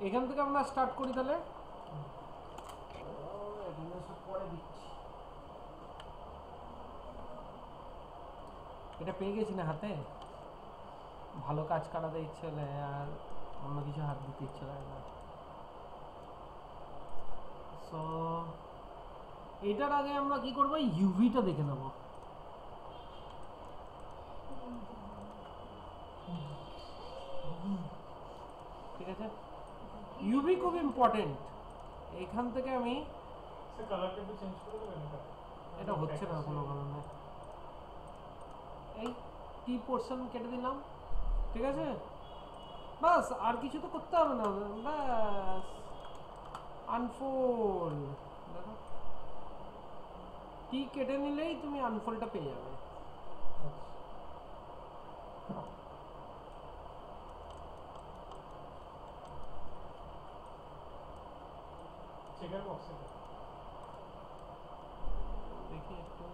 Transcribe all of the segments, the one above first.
এখান থেকে আমরা স্টার্ট করি তাহলে। পরে দিচ্ছি, এটা পেয়ে গেছি না হাতে, ভালো কাজ করাতে ইচ্ছে হলে আর অন্য কিছু হাত দিতে ইচ্ছে লাগে না। সো এটার আগে আমরা কি করবো, ইউভিটা দেখে নেব। ঠিক আছে, ইউভি খুব ইম্পর্টেন্ট। এখান থেকে আমি এটা হচ্ছে না কোনো কারণে, এই টি পোর্শন কেটে দিলাম। ঠিক আছে, বাস আর কিছু তো করতে হবে না, বাস আনফোল্ড। দেখো টি কেটে নিলেই তুমি আনফোল্ডটা পেয়ে যাবে। দেখি একটু,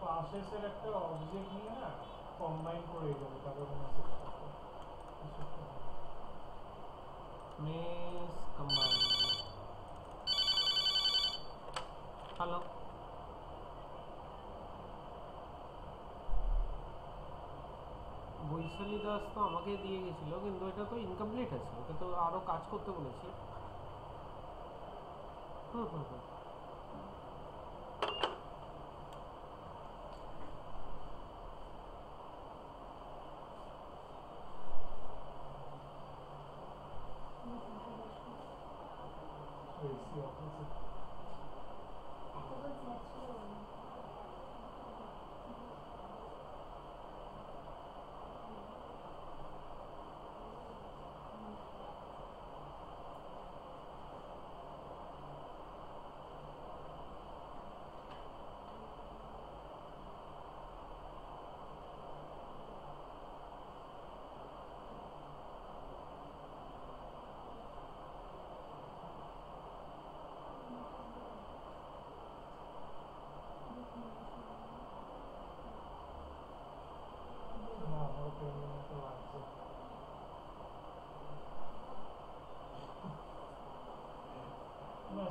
পাশের একটা অবজেক্ট নিয়ে না কম্বাইন করে যাবে, তারপর miss combine. Hello, Baishali Das তো আমাকে দিয়ে গেছিল, কিন্তু এটা তো ইনকমপ্লিট আছে, ওকে তো আরো কাজ করতে বলেছি। হুম হুম হুম,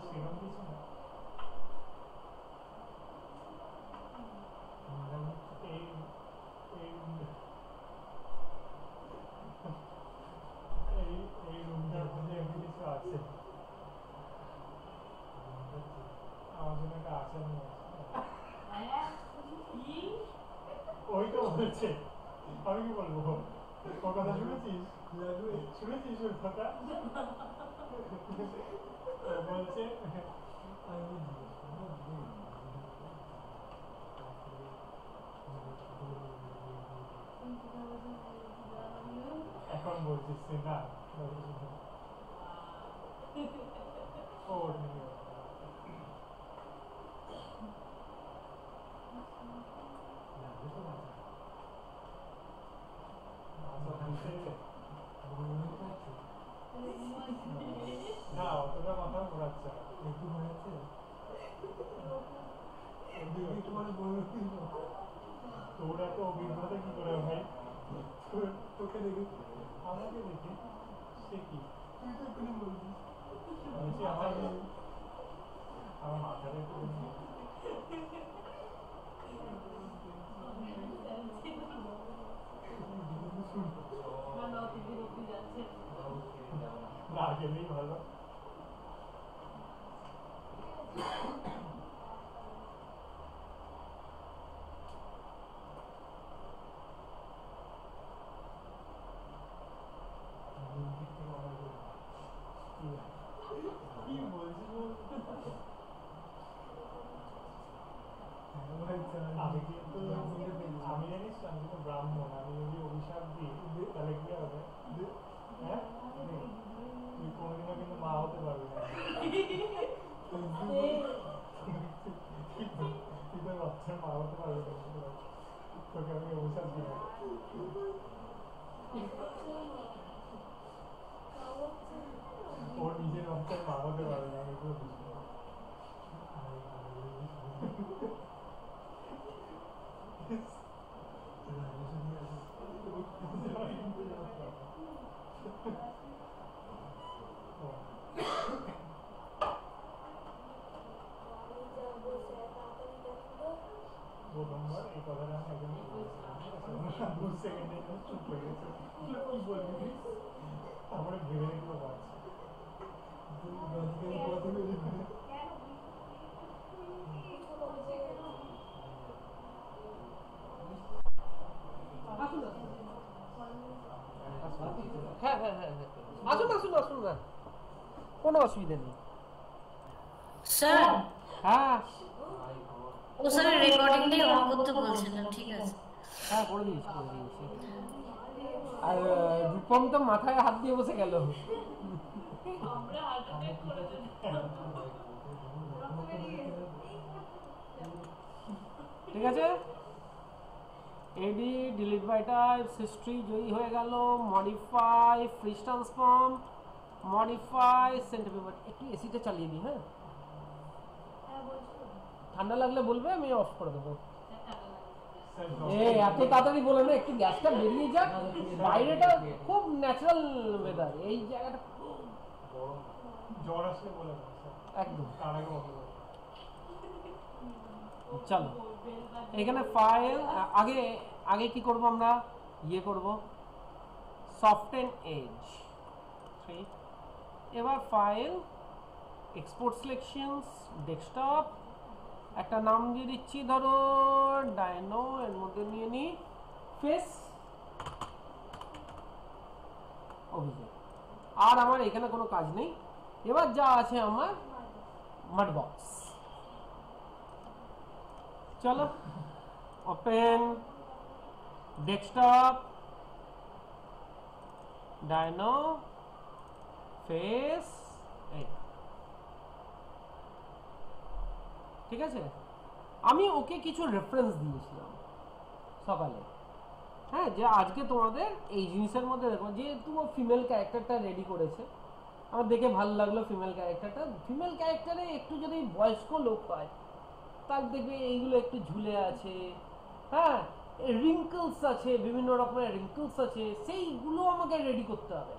সেরকম কিছু না। এই এই এই রুমটার মধ্যে এমনি কিছু আছে, আমার জন্য একটা আচার নিয়ে ওই তো বলছে, আমি কি বলবো, ওর কথা শুনেছিস? শুনেছিস ওর কথা? বলছে এখন বলছিস না, ও নিয়ে না অতটা মাথা ঘোরাচ্ছে না, একটু ঘোরাচ্ছে। তোর এত অভিজ্ঞতা কি করে ভাই? তোকে দেখি, আমাকে দেখি, সে কি তুই তো এক্ষুনি বলছিস, বলছি আমার মাথাটা একটু না গেলেই ভালো। কি বলছিস বল? আমি কিন্তু আমি জানিস আমি তো ব্রাহ্মণ, আমি যদি অভিশাপ দিই তাহলে কি হবে? হ্যাঁ, তুই কোনোদিনও কিন্তু মা হতে পারবি না, তুই তো বাচ্চার মা হতে পারবি না, তোকে আমি অভিশাপ দিই। ওর নিজের বাচ্চার মা হতে পারবে না, আমি 2 সেকেন্ডে চুপ হয়ে গেছে এরকম বলবি তারপরে ভেবে নিতে পারছে হ্যাঁ হ্যাঁ হ্যাঁ হ্যাঁ আসুন আসুন আসুন না, কোনো অসুবিধা নেই। স্যার হ্যাঁ ও স্যার রেকর্ডিংটাই অন করতে বলছিলাম, ঠিক আছে? হ্যাঁ করে দিয়েছি করে দিয়েছি। আর রূপম তো মাথায় হাত দিয়ে বসে গেল। ঠিক আছে, এডি ডিলিট বাই টাইপস হিস্ট্রি জয়ী হয়ে গেল। Modify fridge transform, modify centimetre. একটু এসিটা চালিয়ে দিই। হ্যাঁ ঠান্ডা লাগলে বলবে, আমি অফ করে দেবো। এত তাড়াতাড়ি বলে না, একটু গ্যাসটা বেরিয়ে যাক। বাইরেটা খুব ন্যাচারাল ওয়েদার, এই জায়গাটা খুব জ্বর আসলে বলে দেবো একদম। তার আগে বলবো চলো এখানে ফাইল, আগে আগে কি করব আমরা, ইয়ে করব সফটেন এজ 3। এবার ফাইল, এক্সপোর্ট সিলেকশনস, ডেস্কটপ, একটা নাম দিয়ে দিচ্ছি, ধরো ডায়নো। এর মধ্যে নিয়ে নিই ফেস অভিযোগ। আর আমার এখানে কোনো কাজ নেই। এবার যা আছে আমার মাডবক্স। চলো ওপেন ডেস্কটপ, ডায়নো, ফেস, ঠিক আছে। আমি ওকে কিছু রেফারেন্স দিয়েছিলাম সকালে, হ্যাঁ, যে আজকে তোমাদের এই জিনিসের মধ্যে দেখো, যেহেতু ও ফিমেল ক্যারেক্টারটা রেডি করেছে, আমার দেখে ভালো লাগলো ফিমেল ক্যারেক্টারটা। ফিমেল ক্যারেক্টারে একটু যদি বয়স্ক লোক পায়, তার দেখবে এইগুলো একটু ঝুলে আছে, হ্যাঁ, রিঙ্কলস আছে, বিভিন্ন রকমের রিঙ্কলস আছে, সেইগুলো আমাকে রেডি করতে হবে।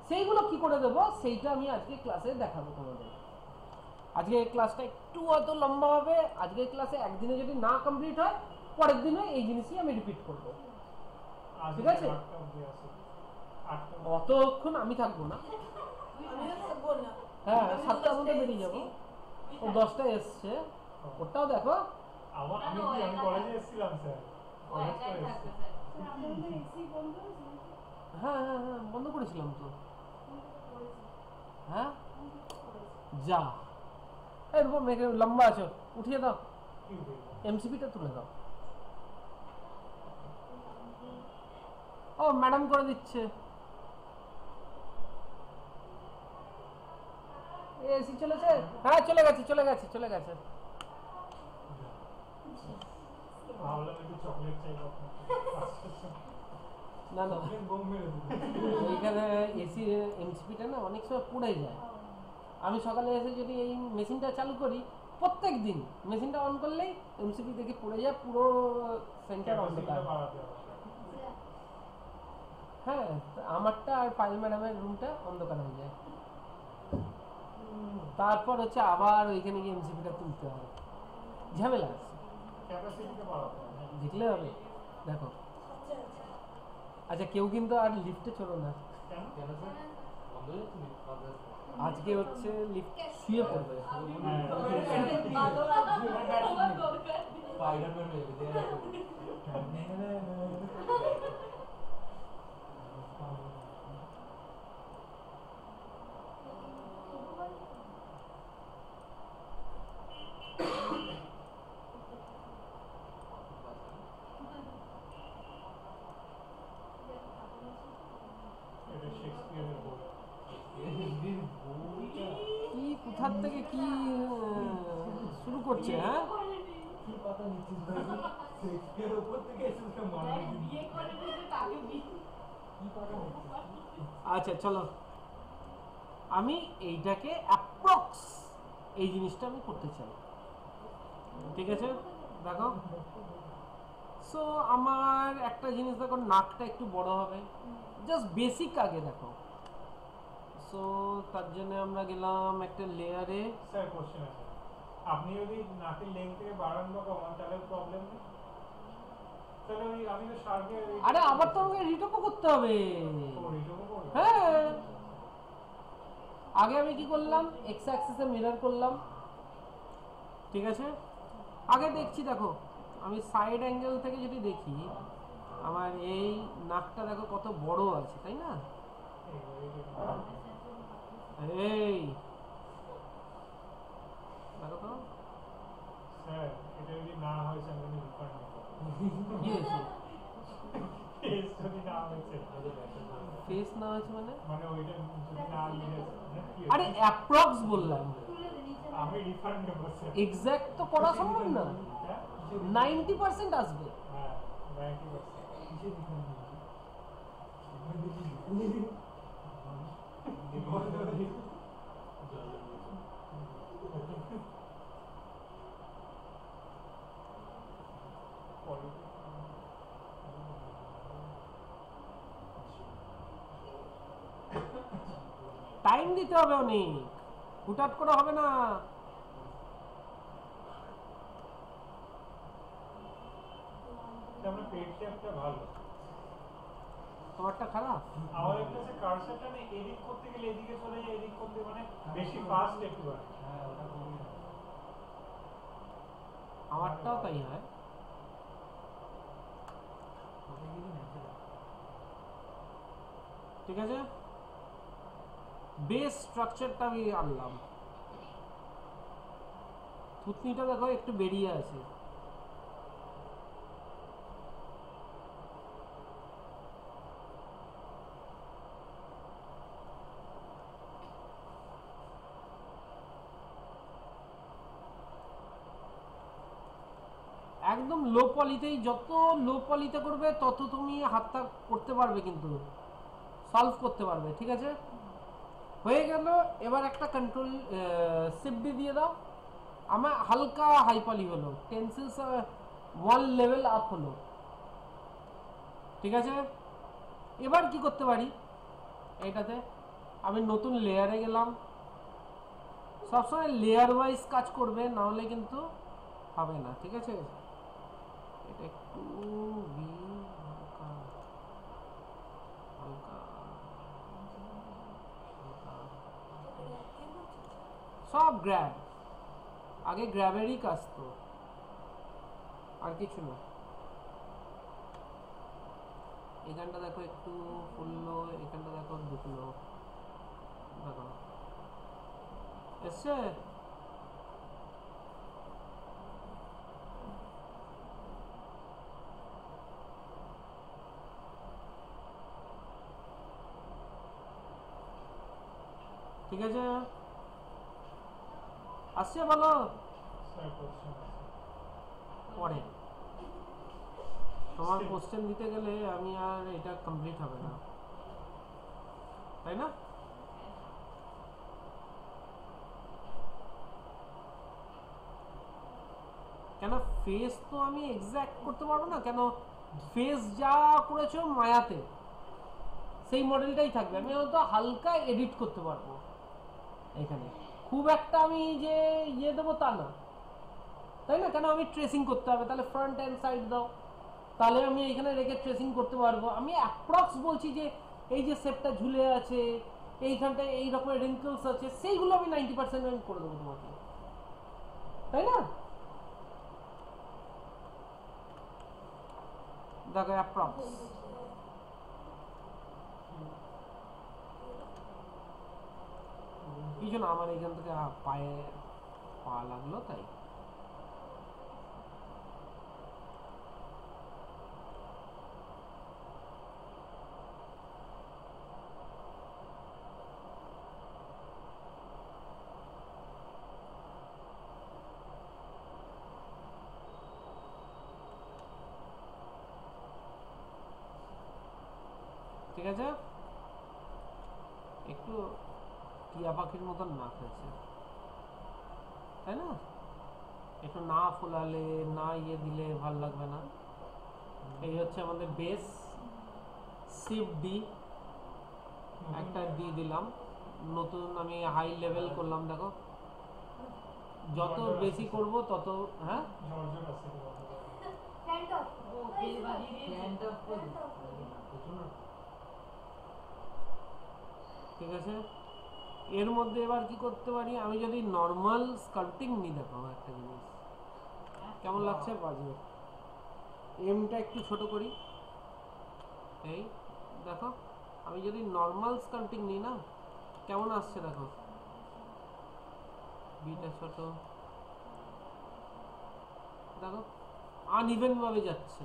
সেইগুলো কি করে দেবো, সেইটা আমি আজকে ক্লাসে দেখাবো তোমাদের। আজকে ক্লাসটা একটু হয়তো লম্বা হবে। আজকের ক্লাসে একদিনে যদি না কমপ্লিট হয়, পরের দিনে এই জিনিসই আমি রিপিট করবো, ঠিক আছে? অতক্ষণ আমি থাকবো না, হ্যাঁ 7টার মধ্যে বেরিয়ে যাবো। ও 10টায় এসছে, ওটাও দেখো। আমি কলেজে এসেছিলাম স্যার, কলেজ করে এসেছি। হ্যাঁ হ্যাঁ হ্যাঁ বন্ধ করেছিলাম তো। হ্যাঁ যা, এরকম লম্বা আছো, উঠিয়ে দাও, এমসিপিটা তুলে দাও। ও ম্যাডাম করে দিচ্ছে। এসি চলেছে? হ্যাঁ চলে গেছে চলে গেছে চলে গেছে। ভাবলাম একটু চকলেট চাইবো না না, এইখানে এসি এমসিপিটা না অনেক সময় পুড়ে যায়। আমি সকালে এসে যদি এই মেশিনটা চালু করি, প্রত্যেক দিন মেশিনটা অন করলেই এমসিপি দেখে পুড়ে যায়, পুরো সেন্টার অন্ধকার। হ্যাঁ আমারটা আর পায়েল ম্যাডামের রুমটা অন্ধকার হয়ে যায়। তারপর হচ্ছে আবার ওইখানে গিয়ে এমসিপিটা তুলতে হবে, ঝামেলা আছে। দেখলে হবে, দেখো। আচ্ছা কেউ কিন্তু আর লিফটে চলো না, আজকে হচ্ছে লিফট শুয়ে পড়বে। কি কোথার থেকে কি শুরু করছে, হ্যাঁ? আচ্ছা চলো, আমি এইটাকে অ্যাপ্রক্স এই জিনিসটা আমি করতে চাই, ঠিক আছে? দেখো, সো আমার একটা জিনিস দেখো, নাকটা একটু বড় হবে, জাস্ট বেসিক আগে দেখো। সো তার জন্য আমরা গেলাম একটা লেয়ারে। স্যার কোশ্চেন আছে, আপনি যদি নাকের লেন্থ থেকে বাড়ান বা কমান তাহলে প্রবলেম নেই? তাহলে ওই আমি তো শার্কে আরে আবার তো আমাকে রিটপও করতে হবে। রিটুকও করব। হ্যাঁ, আগে আমি কি করলাম, এক্স অ্যাক্সিসে মিরর করলাম, ঠিক আছে। আগে দেখছি, দেখো আমি সাইড অ্যাঙ্গেল থেকে যদি দেখি আমার এই নাকটা দেখো কত বড় আছে, তাই না? এই দেখো তো স্যার এটা যদি না হয় আমি রিফান্ড নেব। কি হয়েছে, ফেস যদি না হয়েছে ফেস না হয়েছে মানে? মানে ওইটা যদি না মিলেছে আরে অ্যাপ্রক্স বললাম, আমি রিফান্ড নেব স্যার। এক্সাক্ট তো করা সম্ভব না, 90% আসবে। হ্যাঁ 90%। টাইম দিতে হবে অনেক, হুটহাট করে হবে না। আমরা পেট শেপটা ভালো, তোমারটা খারাপ। আমাদের কাছে কার্সারটা না এডিট করতে গেলে এদিকে চলে যায়, এডিট করতে মানে বেশি ফাস্ট একটু হয়। হ্যাঁ ওটা কমই হয়। আমারটাও তাই হয়। ঠিক আছে, বেস স্ট্রাকচারটা আমি আনলাম, থুতনিটা দেখো একটু বেরিয়ে আছে। একদম লো পলিতেই, যত লো পলিতে করবে তত তুমি হাতটা করতে পারবে, কিন্তু সলভ করতে পারবে। ঠিক আছে, হয়ে গেল। এবার একটা কন্ট্রোল শিফট দিয়ে দাও, আমার হালকা হাই পলি হলো, টেন্সিলস 1 লেভেল আপ হলো। ঠিক আছে, এবার কি করতে পারি, এইটাতে আমি নতুন লেয়ারে গেলাম। সবসময় লেয়ার ওয়াইজ কাজ করবে, না হলে কিন্তু হবে না। ঠিক আছে, এটা একটু হালকা হালকা সব গ্র্যাব, আগে গ্র্যাবেরই কাজ তো, আর কিছু না। এখানটা দেখো একটু ফুললো, এখানটা দেখো ঢুকলো, দেখো এসছে। ঠিক আছে, আসছে বলো স্যার কোশ্চেন আছে পরে। তোমার কোশ্চেন দিতে গেলে আমি আর এটা কমপ্লিট হবে না, তাই না? কেন ফেস তো আমি এক্সাক্ট করতে পারবো না, কেন ফেস যা করেছো মায়াতে সেই মডেলটাই থাকবে, আমি হয়তো হালকা এডিট করতে পারবো এখানে, খুব একটা আমি যে ইয়ে দেবো তা না, তাই না? কেন আমি ট্রেসিং করতে হবে, তাহলে ফ্রন্ট অ্যান্ড সাইড দাও, তাহলে আমি এখানে রেখে ট্রেসিং করতে পারবো। আমি অ্যাপ্রক্স বলছি যে এই যে শেপটা ঝুলে আছে, এইখানটায় এই রকমের রিঙ্কলস আছে, সেইগুলো আমি 90% আমি করে দেবো তোমাকে, তাই না? দেখো অ্যাপ্রক্স কিছু না, আমার এখান থেকে পায়ে পা লাগলো তাই। ঠিক আছে, একটু টিয়া পাখির মতন নাক হয়েছে, তাই না? একটু না ফোলালে, না ইয়ে দিলে ভাল লাগবে না। এই হচ্ছে আমাদের বেস, শিফট ডি, একটা ডি দিলাম, নতুন আমি হাই লেভেল করলাম। দেখো যত বেশি করব তত, হ্যাঁ জর্জর আছে ঠিক আছে, এর মধ্যে এবার কি করতে পারি, আমি যদি নর্মাল স্কাল্পটিং নিই, দেখো একটা জিনিস কেমন লাগছে, বাজে এমটা একটু ছোট করি, এই দেখো আমি যদি নর্মাল স্কাল্পটিং নিই না, কেমন আসছে দেখো, বিটা ছোট, দেখো আনইভেন ভাবে যাচ্ছে।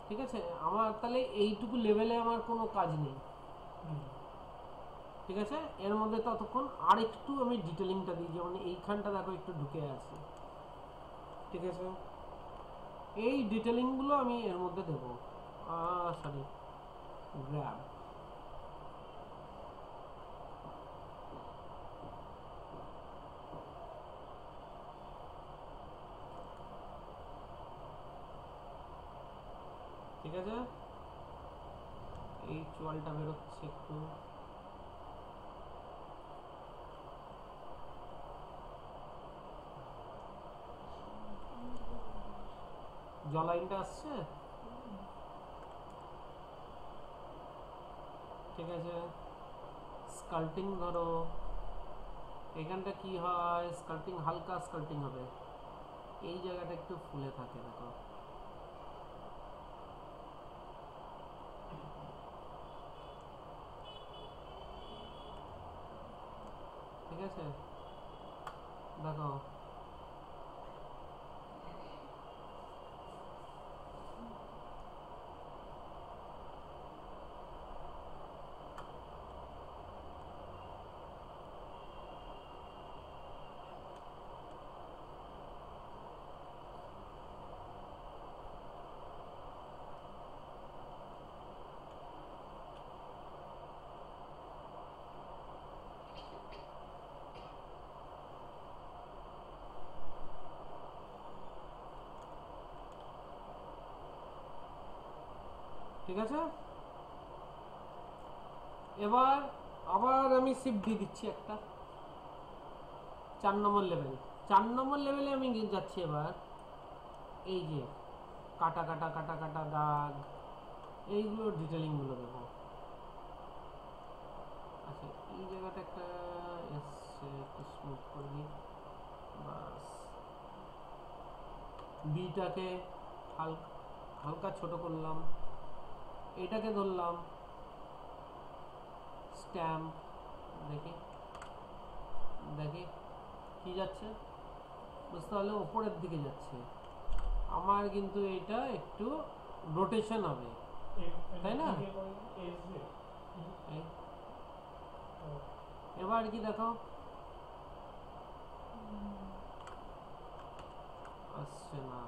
ঠিক আছে, আমার তাহলে এইটুকু লেভেলে আমার কোনো কাজ নেই। ঠিক আছে, এর মধ্যে ততক্ষণ আর একটু আমি ডিটেলিংটা দিই, যেমন এইখানটা দেখো একটু ঢুকে আছে। ঠিক আছে, এই ডিটেলিংগুলো আমি এর মধ্যে দেবো। সরি, গ্র্যাব, ঠিক আছে, এই চোয়ালটা বেরোচ্ছে একটু, জলাইনটা আসছে। ঠিক আছে, স্কাল্পটিং ধরো, এখানটা কি হয়, স্কাল্পটিং হালকা স্কাল্পটিং হবে, এই জায়গাটা একটু ফুলে থাকে দেখো। ঠিক আছে, দেখো ঠিক আছে, এবার আবার আমি শিফট দিয়ে দিচ্ছি একটা 4 নম্বর লেভেল। 4 নম্বর লেভেলে আমি যাচ্ছি এবার, এই যে কাটা কাটা কাটা কাটা দাগ, এইগুলো ডিটেলিংগুলো দেবো। আচ্ছা, এই জায়গাটা একটা এসছে, একটু স্মুথ করে দিই, বাস। বিটাকে হালকা ছোট করলাম, এটাকে ধরলাম স্ট্যাম্প, দেখি দেখি কি যাচ্ছে, বুঝতে পারলে ওপরের দিকে যাচ্ছে আমার, কিন্তু এটা একটু রোটেশন হবে, তাই না? এবার কি দেখো আসছে না,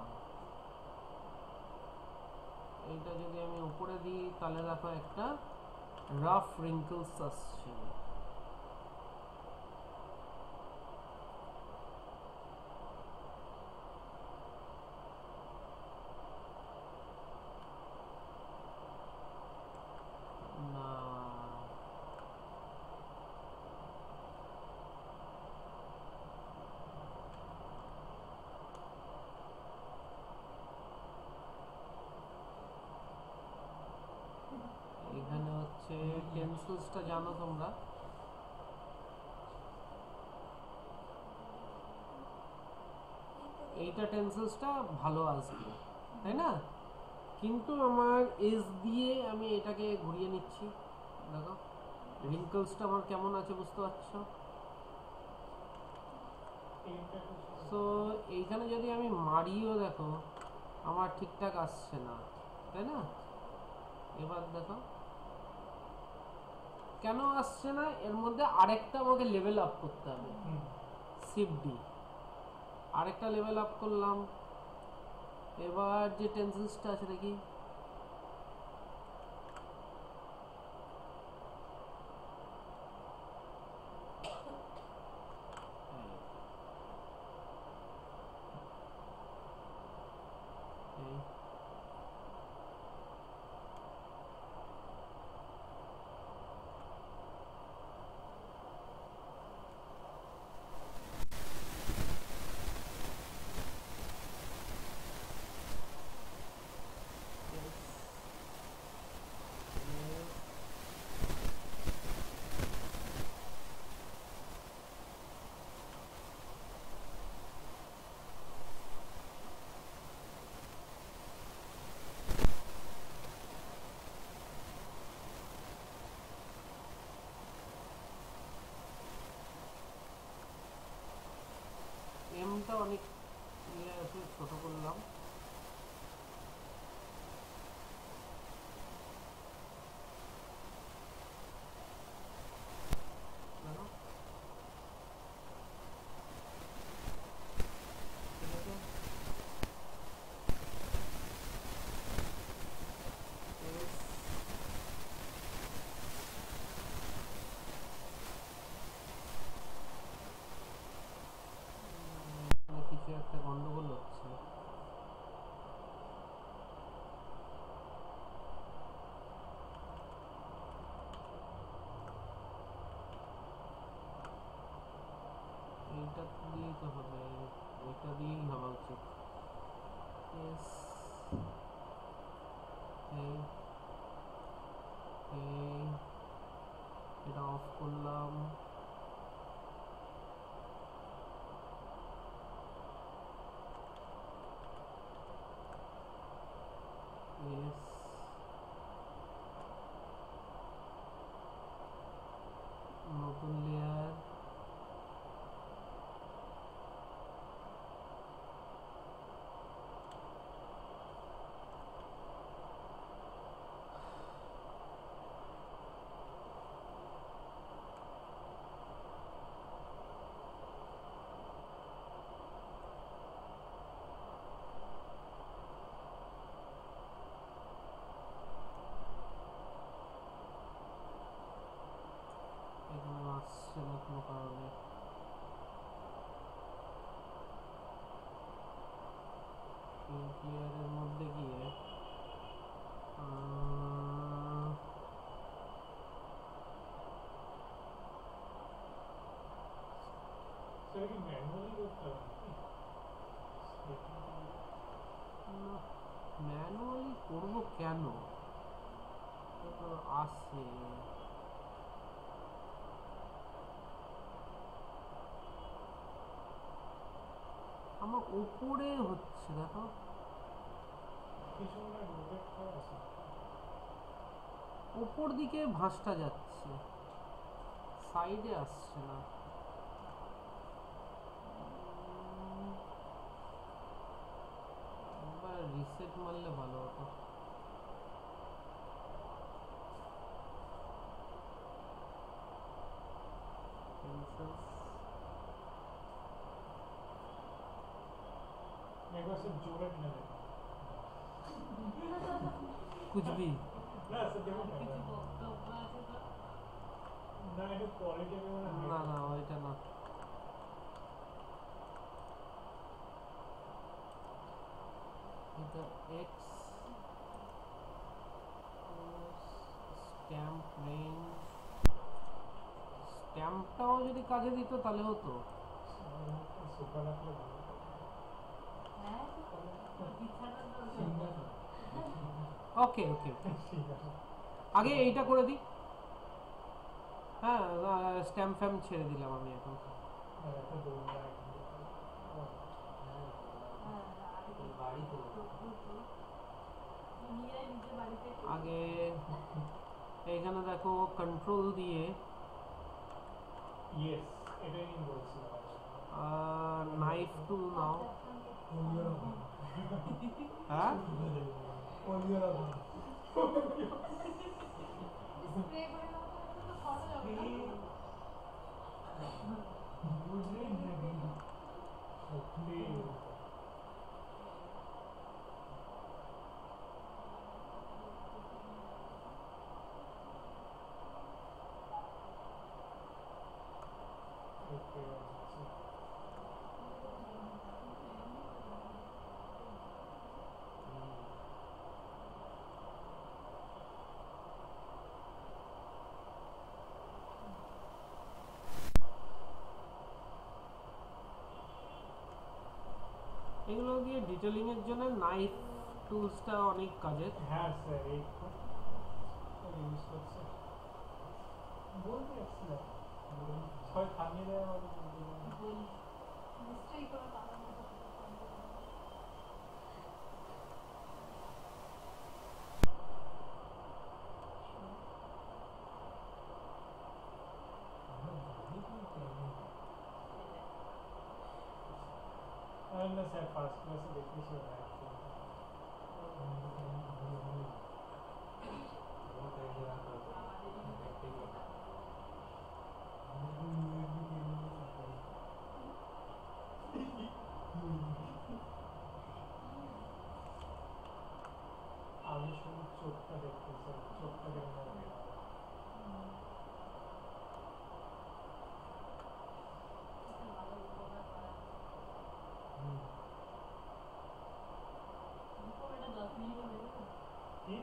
এইটা যদি আমি উপরে দিই তাহলে দেখো একটা রাফ রিঙ্কলস আসছে। না, এখানে হচ্ছে টেন্সেলসটা জানো তোমরা, এইটা টেন্সেলসটা ভালো আসবে, তাই না? কিন্তু আমার এস দিয়ে আমি এটাকে ঘুরিয়ে নিচ্ছি, দেখো রিঙ্কলসটা আমার কেমন আছে, বুঝতে পারছো? সো এইখানে যদি আমি মারিও, দেখো আমার ঠিকঠাক আসছে না, তাই না? এবার দেখো কেন আসছে না, এর মধ্যে আরেকটা আমাকে লেভেল আপ করতে হবে, শিফট ডি, আরেকটা লেভেল আপ করলাম। এবার যে টেন্সেলসটা আছে দেখি, ছোট করলাম। দেখো, ঠিক আছে। কিছু একটা গন্ডগোল হচ্ছে। এইটা দিয়েই তো হবে, ওইটা দিয়েই হওয়া উচিত। Yes. এই এটা অফ করলাম। Yes. নতুন লেয়ার। এখানে আসছে না কোনো কারণে। লেয়ারের মধ্যে গিয়ে সেটা কি ম্যানুয়ালি করতে হবে? ম্যানুয়ালি করবো কেন, এটা তো আসছে। আমার উপরে হচ্ছে, দেখো কিছু মনে হয় রোটেট করা আছে। উপর দিকে ভাঁজটা যাচ্ছে, সাইডে আসছে না। একবার রিসেট মারলে ভালো হতো। একবার সে জোরে নিয়ে নেবে। कुछ भी না সে দেখুন না, এটা কোয়ালিটি আমি মনে হয় না না ওইটা না। এটা এক্স স্ট্যাম্প রেঞ্জ, স্ট্যাম্পটাও যদি কাজে দিত তাহলে হতো। সোফা রাখলে ভালো। ওকে ওকে ওকে, ঠিক আছে। আগে এইটা করে দিই। হ্যাঁ স্ট্যাম্প ফ্যাম্প ছেড়ে দিলাম আমি এখন। একটা দৌড় লাগে। আগে এইখানে দেখো কন্ট্রোল দিয়ে ইয়েস, এটাই আমি বলছিলাম। নাইফ টুল নাও। হ্যাঁ এগুলো দিয়ে ডিটেলিং এর জন্য নাইফ টুলসটা অনেক কাজের। হ্যাঁ স্যার, এই ইউজ করছে বলতে আসছিলাম ছয় থামিয়ে দেয় আমাদের নিশ্চয়ই কোনো কারণ আছে। না স্যার, ফার্স্ট ক্লাসে দেখি কিছু না আমি শুধু চোখটা দেখতেছি চোখটা কেমন হবে কি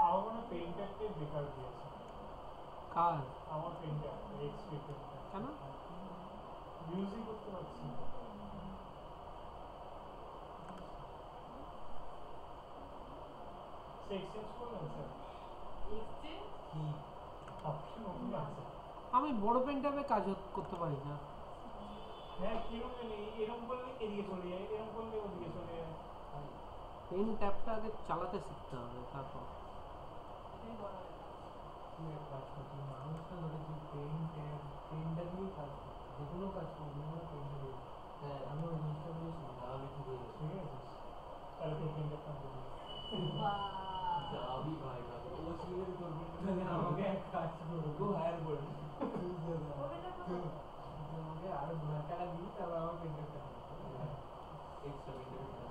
আমার মনে হয় পেইন্টারকে বেকার দিয়েছে কার আমার পেইন্টার এক্সপি পেইন্টার কেন মিউজিক করতে পারছি না সে এক্সচেঞ্জ করলেন স্যার অপশন নতুন আছে আমি বড় পেনটাপে কাজ করতে পারি না হ্যাঁ কিরকম এরকম করলে এদিকে চলে যায় এরকম করলে ওদিকে চলে যায় পেন ট্যাপটা আগে চালাতে শিখতে হবে তারপর তুই এক কাজ কর তুই মানুষটা ধরে তুই পেনটা দিয়েই কাজ কর যে কোনো কাজ কর বিভিন্ন পেনটা দিয়ে হ্যাঁ আমি ওই জিনিসটা বলেছি তাহলে ঠিক হয়ে যাবে ঠিক আছে তাহলে তোর পেইন্টার কাজ করবি যাবি ভাই ভাই ও ছিল তোর পেনটা আমাকে এক কাজ করবো হায়ার করবি আমাকে আরো 2,000 টাকা দিই তারপর আমার পেনটা এক্সট্রা পেনটা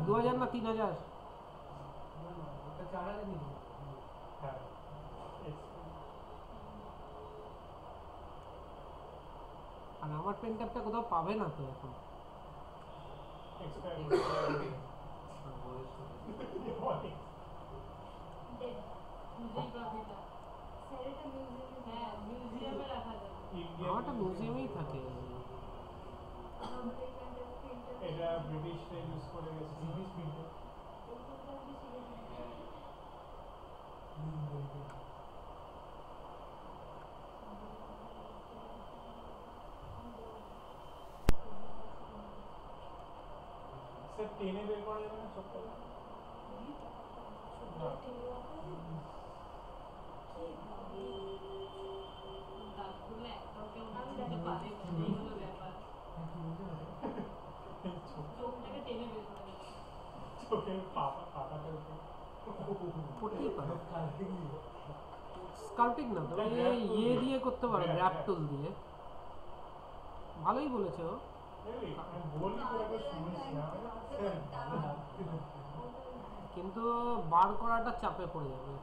2000 না 3000 ওটা 4,000 দিবি হ্যাঁ আর আমার পেন ট্যাপটা কোথাও পাবে না তো এখন এক্সপায়ার আমারটা মিউজিয়ামেই থাকে এটা ব্রিটিশরা ইউজ করে গেছে ইংলিশ প্রিন্টার স্যার টেনে বের করা যাবে না চোখটা না চোখের পাতাটা করতেই পারো স্কাল্পটিং না তো ইয়ে দিয়ে করতে পারো গ্র্যাপ টুল দিয়ে ভালোই বলেছে ও বলি তো একবার শুনিস না কিন্তু বার করাটা চাপে পড়ে যাবে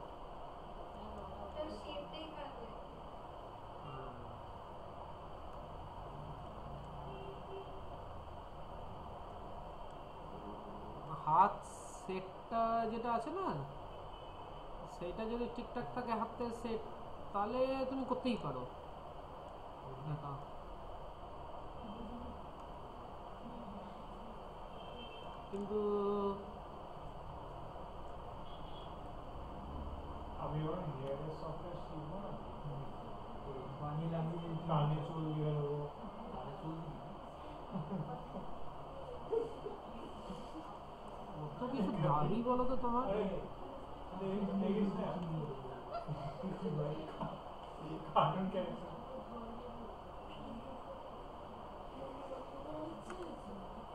হাত সেটটা যেটা আছে না সেটা যদি ঠিকঠাক থাকে হাতে সেট তাহলে তুমি করতেই পারো দেখা কিন্তু আমি ওর হেয়ারের সফটওয়্যার শিখবো না পানি লাগিয়ে কানে চুল দিয়ে দেবো তাহলে চুল কত কিছু দাবি বলো তো তোমার দেখিস না কার্টুন ক্যারেক্টার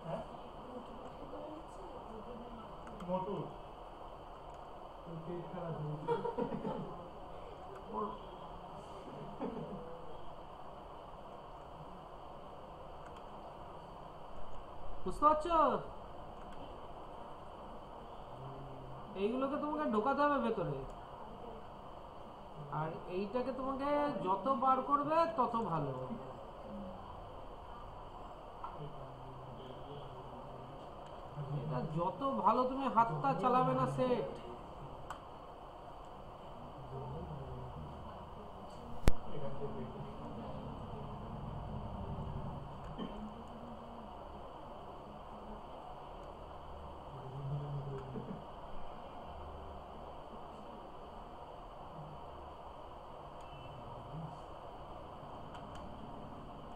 হ্যাঁ মোটু পেট খারাপ হয়েছে বুঝতে পারছো এইগুলোকে তোমাকে ঢোকাতে হবে ভেতরে আর এইটাকে তোমাকে যত বার করবে তত ভালো এটা যত ভালো তুমি হাতটা চালাবে না সেট এখান থেকে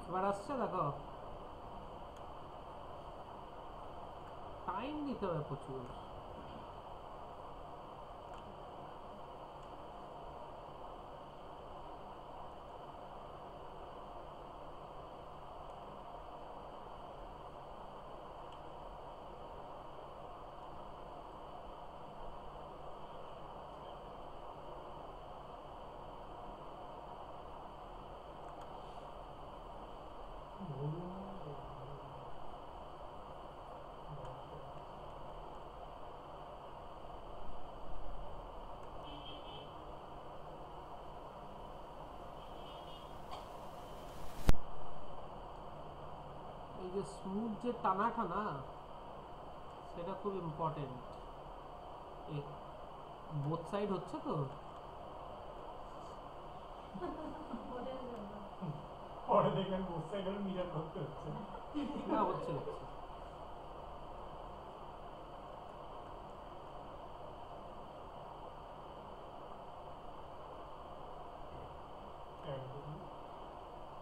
এবার আসছে দেখো টাইম দিচ্ছে দেখতে হবে প্রচুর। এই যে স্মুথ যে টানাটা না, সেটা খুব ইম্পর্টেন্ট। এই বোথ সাইড হচ্ছে তো। পরে দেখবেন বোথ সাইড মিরার করতে হচ্ছে। না, হচ্ছে হচ্ছে।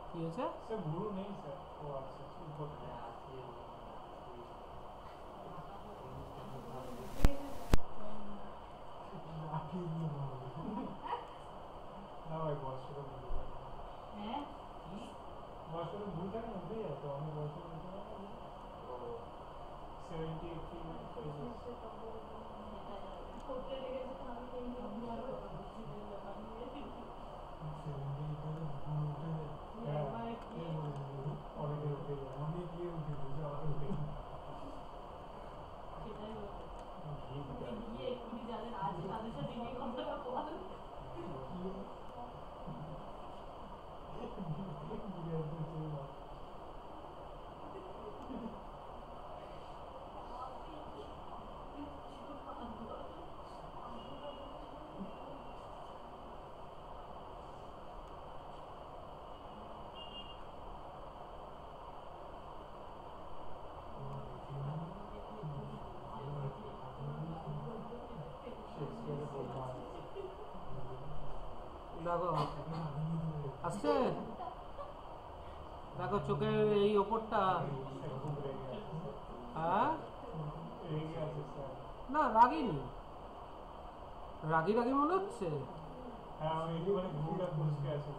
কি হয়েছে? সে গুরু নেই স্যার, ও আচ্ছা উপর না ভাই বয়সটা বলতে পারি হ্যাঁ বয়সটা ভুল থাকে না বুঝে যায় তো আমি বয়সটা বলতে পারি 70 অনেকে উঠে যায় আমি গিয়ে উঠে বুঝে আমার উঠে দেখো আসছে, দেখো চোখের এই ওপরটা। হ্যাঁ না, রাগিনি। রাগি রাগি মনে হচ্ছে। হ্যাঁ আমি এটি মানে ঘুমটা পরিষ্কার আছে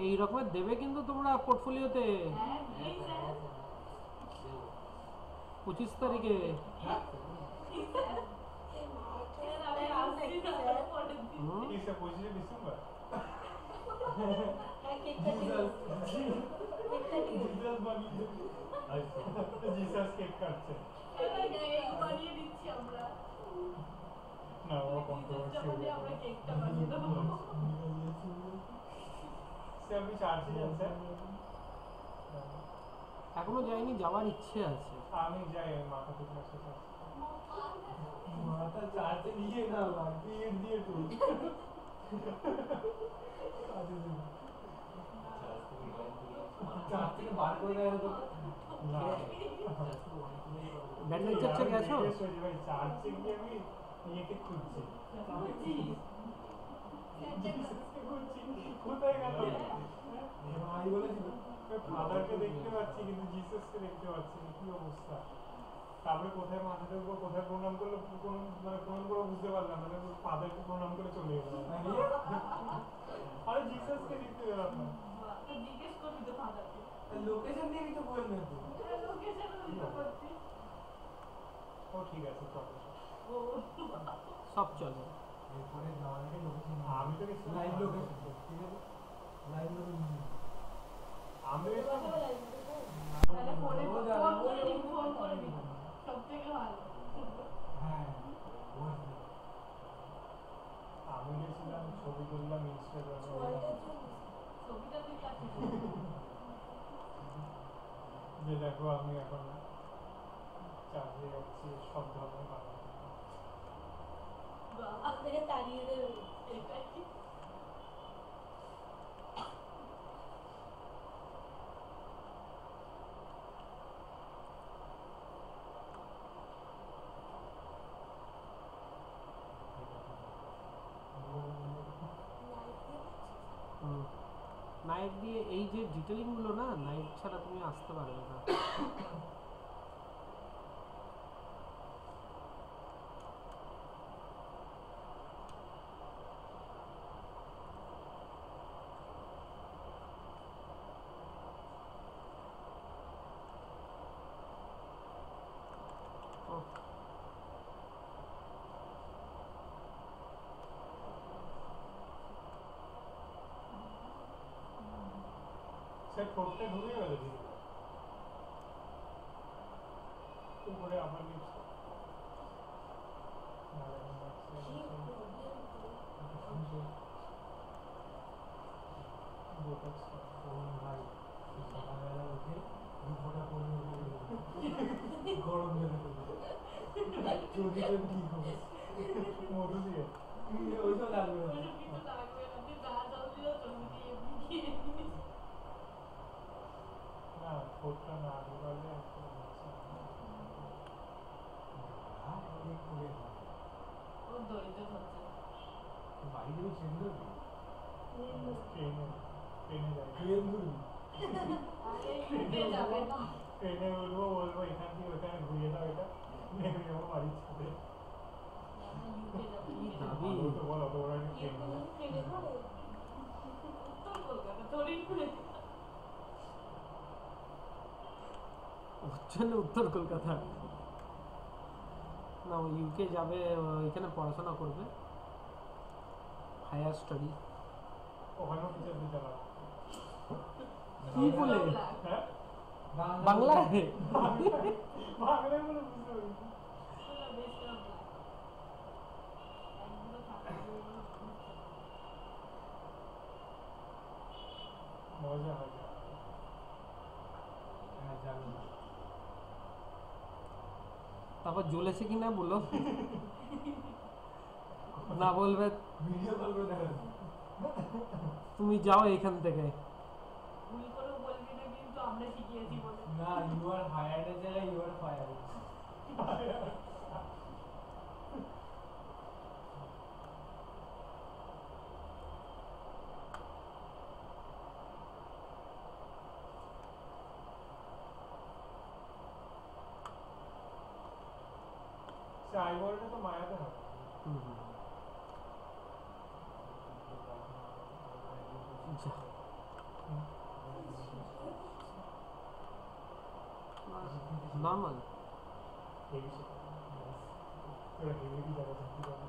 এই রকমের দেবে কিন্তু তোমরা পোর্টফোলিওতে 25 তারিখে। ইসে 25 ডিসেম্বর জিসাস কেক কাটছে না ও কন্ট্রোভার্সি সে আপনি চার্চে যাচ্ছেন? এখনো যাইনি, যাওয়ার ইচ্ছে আছে। আমি যাই মাথা পিছু আসতে মাথা চার্জে নিয়ে না পিএড দিয়ে তুই চার্জ থেকে বার করে দেয় তো না ব্যান্ডেল চার্চে গেছো? ভাই চার্চে গিয়ে আমি ইয়েকে খুঁজছি কোথায় গেল ভাই বলেছিল ফাদারকে দেখতে পাচ্ছি কিন্তু জিসাসকে দেখতে পাচ্ছি না, কি অবস্থা। তারপরে কোথায় মাথাটার উপর কোথায় প্রণাম করলে মানে প্রণাম করে বুঝতে পারলাম না, ফাদারকে প্রণাম করে চলে গেলাম। আরে জিসাসকে দেখতে পেলাম না। লোকেশন দিয়ে কিছু বলবে তো ও ঠিক আছে সব চলে। এরপরে যাওয়ার আগে লোকেশন আমি তো গেছি লাইভ লোকেশন ঠিক আছে লাইভ লোকেশন আমি হ্যাঁ আমি গেছিলাম ছবি তুললাম ইনস্টাগ্রামে যে দেখো আমি এখন চাকরি হচ্ছে সব ধরনের বাংলা বাবা থেকে তাড়িয়ে দেবে এটাই নাইট দিয়ে এই যে ডিটেলিং গুলো না, নাইট ছাড়া তুমি আসতে পারবে না। স্যার ঠোঁটটা ঢুকে গেল ধীরে উপরে আবার লিপস ভাই সকালবেলা উঠে দুপুরটা পড়ে গরম জলে চোখে কি হবে মধু দিয়ে ওইটা লাগবে না। কিছু লাগবে না তুই যা যাও দিও তুমি দিয়ে গিয়ে না ঠোঁটটা না ঢুকালে একটা ও দইতে হচ্ছে বাইরে সেগুলো ট্রেনে ট্রেনে যায় আগে উঠে যাবে না ট্রেনে উঠবো বলবো এখান থেকে ওখানে ঘুরিয়ে দাও এটা নেমে যাবো বাড়ি ছাড়বে উঠে যাবে দাবি তো বল অত বড় একটা ট্রেন না ট্রেনে করে উত্তর কলকাতা তরিন করে হচ্ছে উত্তর কলকাতা না, ও ইউকে যাবে, এখানে পড়াশোনা করবে, হায়ার স্টাডি। ওখানেও টিচার দিতে পারো কি বলে হ্যাঁ বাংলায়? বাংলায় বলে বুঝতে পারি বেস্ট অফ লাক একদম থাকা মজা হয় হ্যাঁ জানি তারপর জ্বলেছে কি না বলো, না বলবে ভিডিও কল করে দেখা তুমি যাও এখান থেকে। ভুল করে বলবি না কিন্তু আমরা শিখিয়েছি বলে না ইউ আর হায়ার্ড এর জায়গায় ইউ আর ফায়ার্ড সে আইবলটা তো মায়াতে হবে নর্মাল। হেভি সে তোরা হেভি কি জায়গা থাকতে পারবে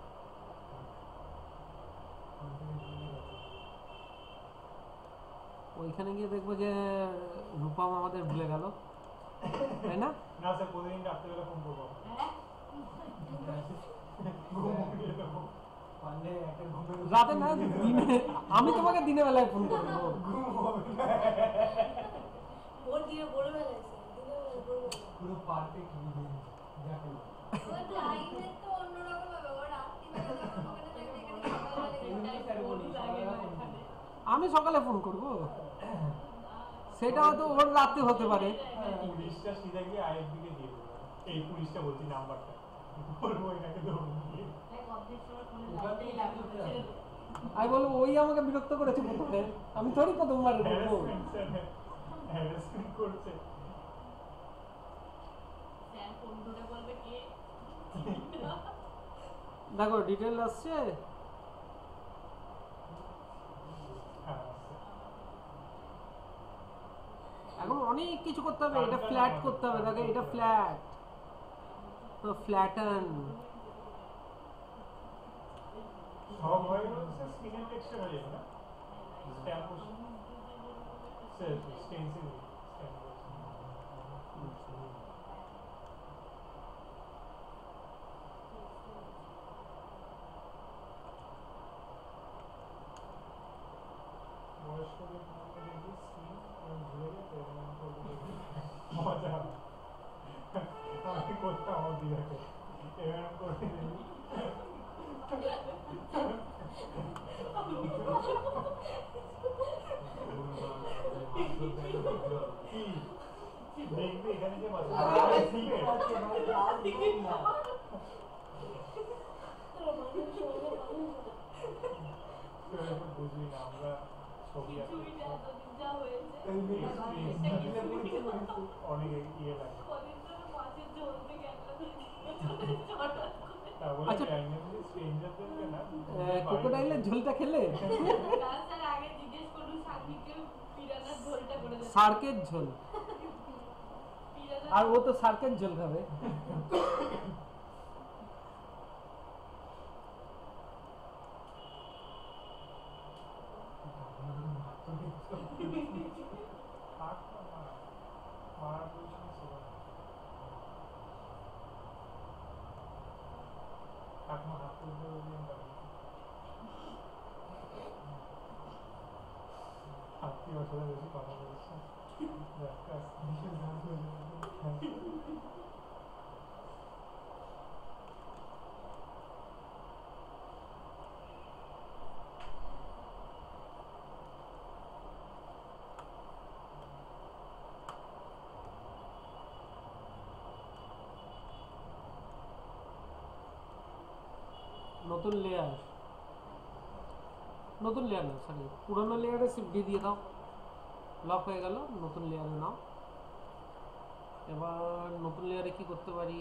ওইখানে গিয়ে দেখবো যে রূপম আমাদের ভুলে গেল, তাই না? না স্যার প্রতিদিন রাত্রেবেলা ফোন করবো হ্যাঁ ঘুমিয়ে দেবো পারলে একটা ঘুমের রাতে না, দিনে। আমি তোমাকে দিনের বেলায় ফোন করবো। ওর দিয়ে বলে বেলাইছে দিনে বলে পুরো পারফেক্ট রিভেঞ্জ যাকে ওই টাইমের তো অন্যরকম হবে ও রাত্রিবেলা যখন ওখানে থাকবে এখানে সকালবেলা এমনি স্যার বলি লাগে না এখানে আমি সকালে ফোন করব, সেটা হয়তো ওর রাতে হতে পারে। পুলিশটা সিধা গিয়ে আয়ের দিকে দিয়ে দেবে এই পুলিশটা বলছি নাম্বারটা বলবো এটাকে ধরুন দিয়ে এক অবজেক্ট সময় ফোনে ওখান থেকে লাইটই লাগবে লাগবে তো। আমি বলবো ওই আমাকে বিরক্ত করেছে প্রথমে, আমি থোড়ি প্রথমবার করবো। হ্যারাসমেন্ট করছে স্যার ফোন ধরে বলবে কে দেখো ডিটেল আসছে, হ্যাঁ এখন অনেক কিছু করতে হবে। এটা ফ্ল্যাট করতে হবে, দেখো এটা ফ্ল্যাট, তো ফ্ল্যাটন। সব হয়ে গেল স্যার স্ক্রিনের টেক্সচার হয়ে যাবে না স্ট্যাম্প স্যার স্টেনসিল বয়স্কদের ফোনটা দেখি স্ক্রিন ঘুরে গেছে মজা আমি করতাম আমার দিদা এবার করে দিবি। কি দেখবি এখানে যে মাছ বুঝবি না আমরা ছবি ছবিটা এতদিন যা হয়েছে অনেক ইয়ে লাগে কদিন ধরে মাছের ঝোল থেকে একটা হঠাৎ করে তারপরে আচ্ছা। স্ট্রেঞ্জার দেখবে না ক্রোকোডাইলের ঝোলটা খেলে স্যার আগে জিজ্ঞেস করুন সাকিবকে পিরানার ঝোলটা করে দেন শার্কের ঝোল পিরানার আর ও তো শার্কের ঝোল খাবে থাক না মারার পজিশনে ছিল না কাকমা হাত তুলতে দিন আত্মীয় সাথে বেশি কথা বলছে নতুন লেয়ার না সরি পুরোনো লেয়ারে শিফট দিয়ে দাও লক হয়ে গেল নতুন লেয়ারে নাও এবার নতুন লেয়ারে কি করতে পারি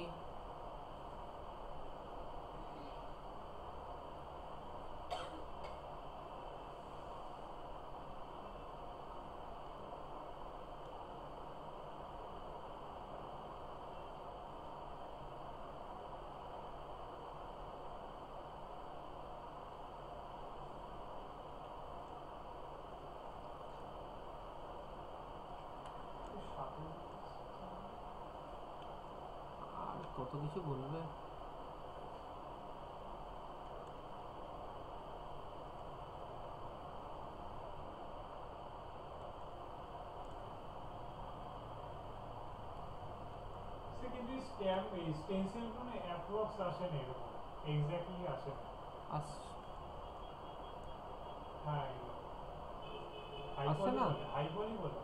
আর কত কিছু বলবে কিন্তু স্টেনসিল মানে অ্যাপ্রক্স আসে না এরকম এক্স্যাক্টলি আসে না আস হ্যাঁ আসছে না? হাইপলি বলে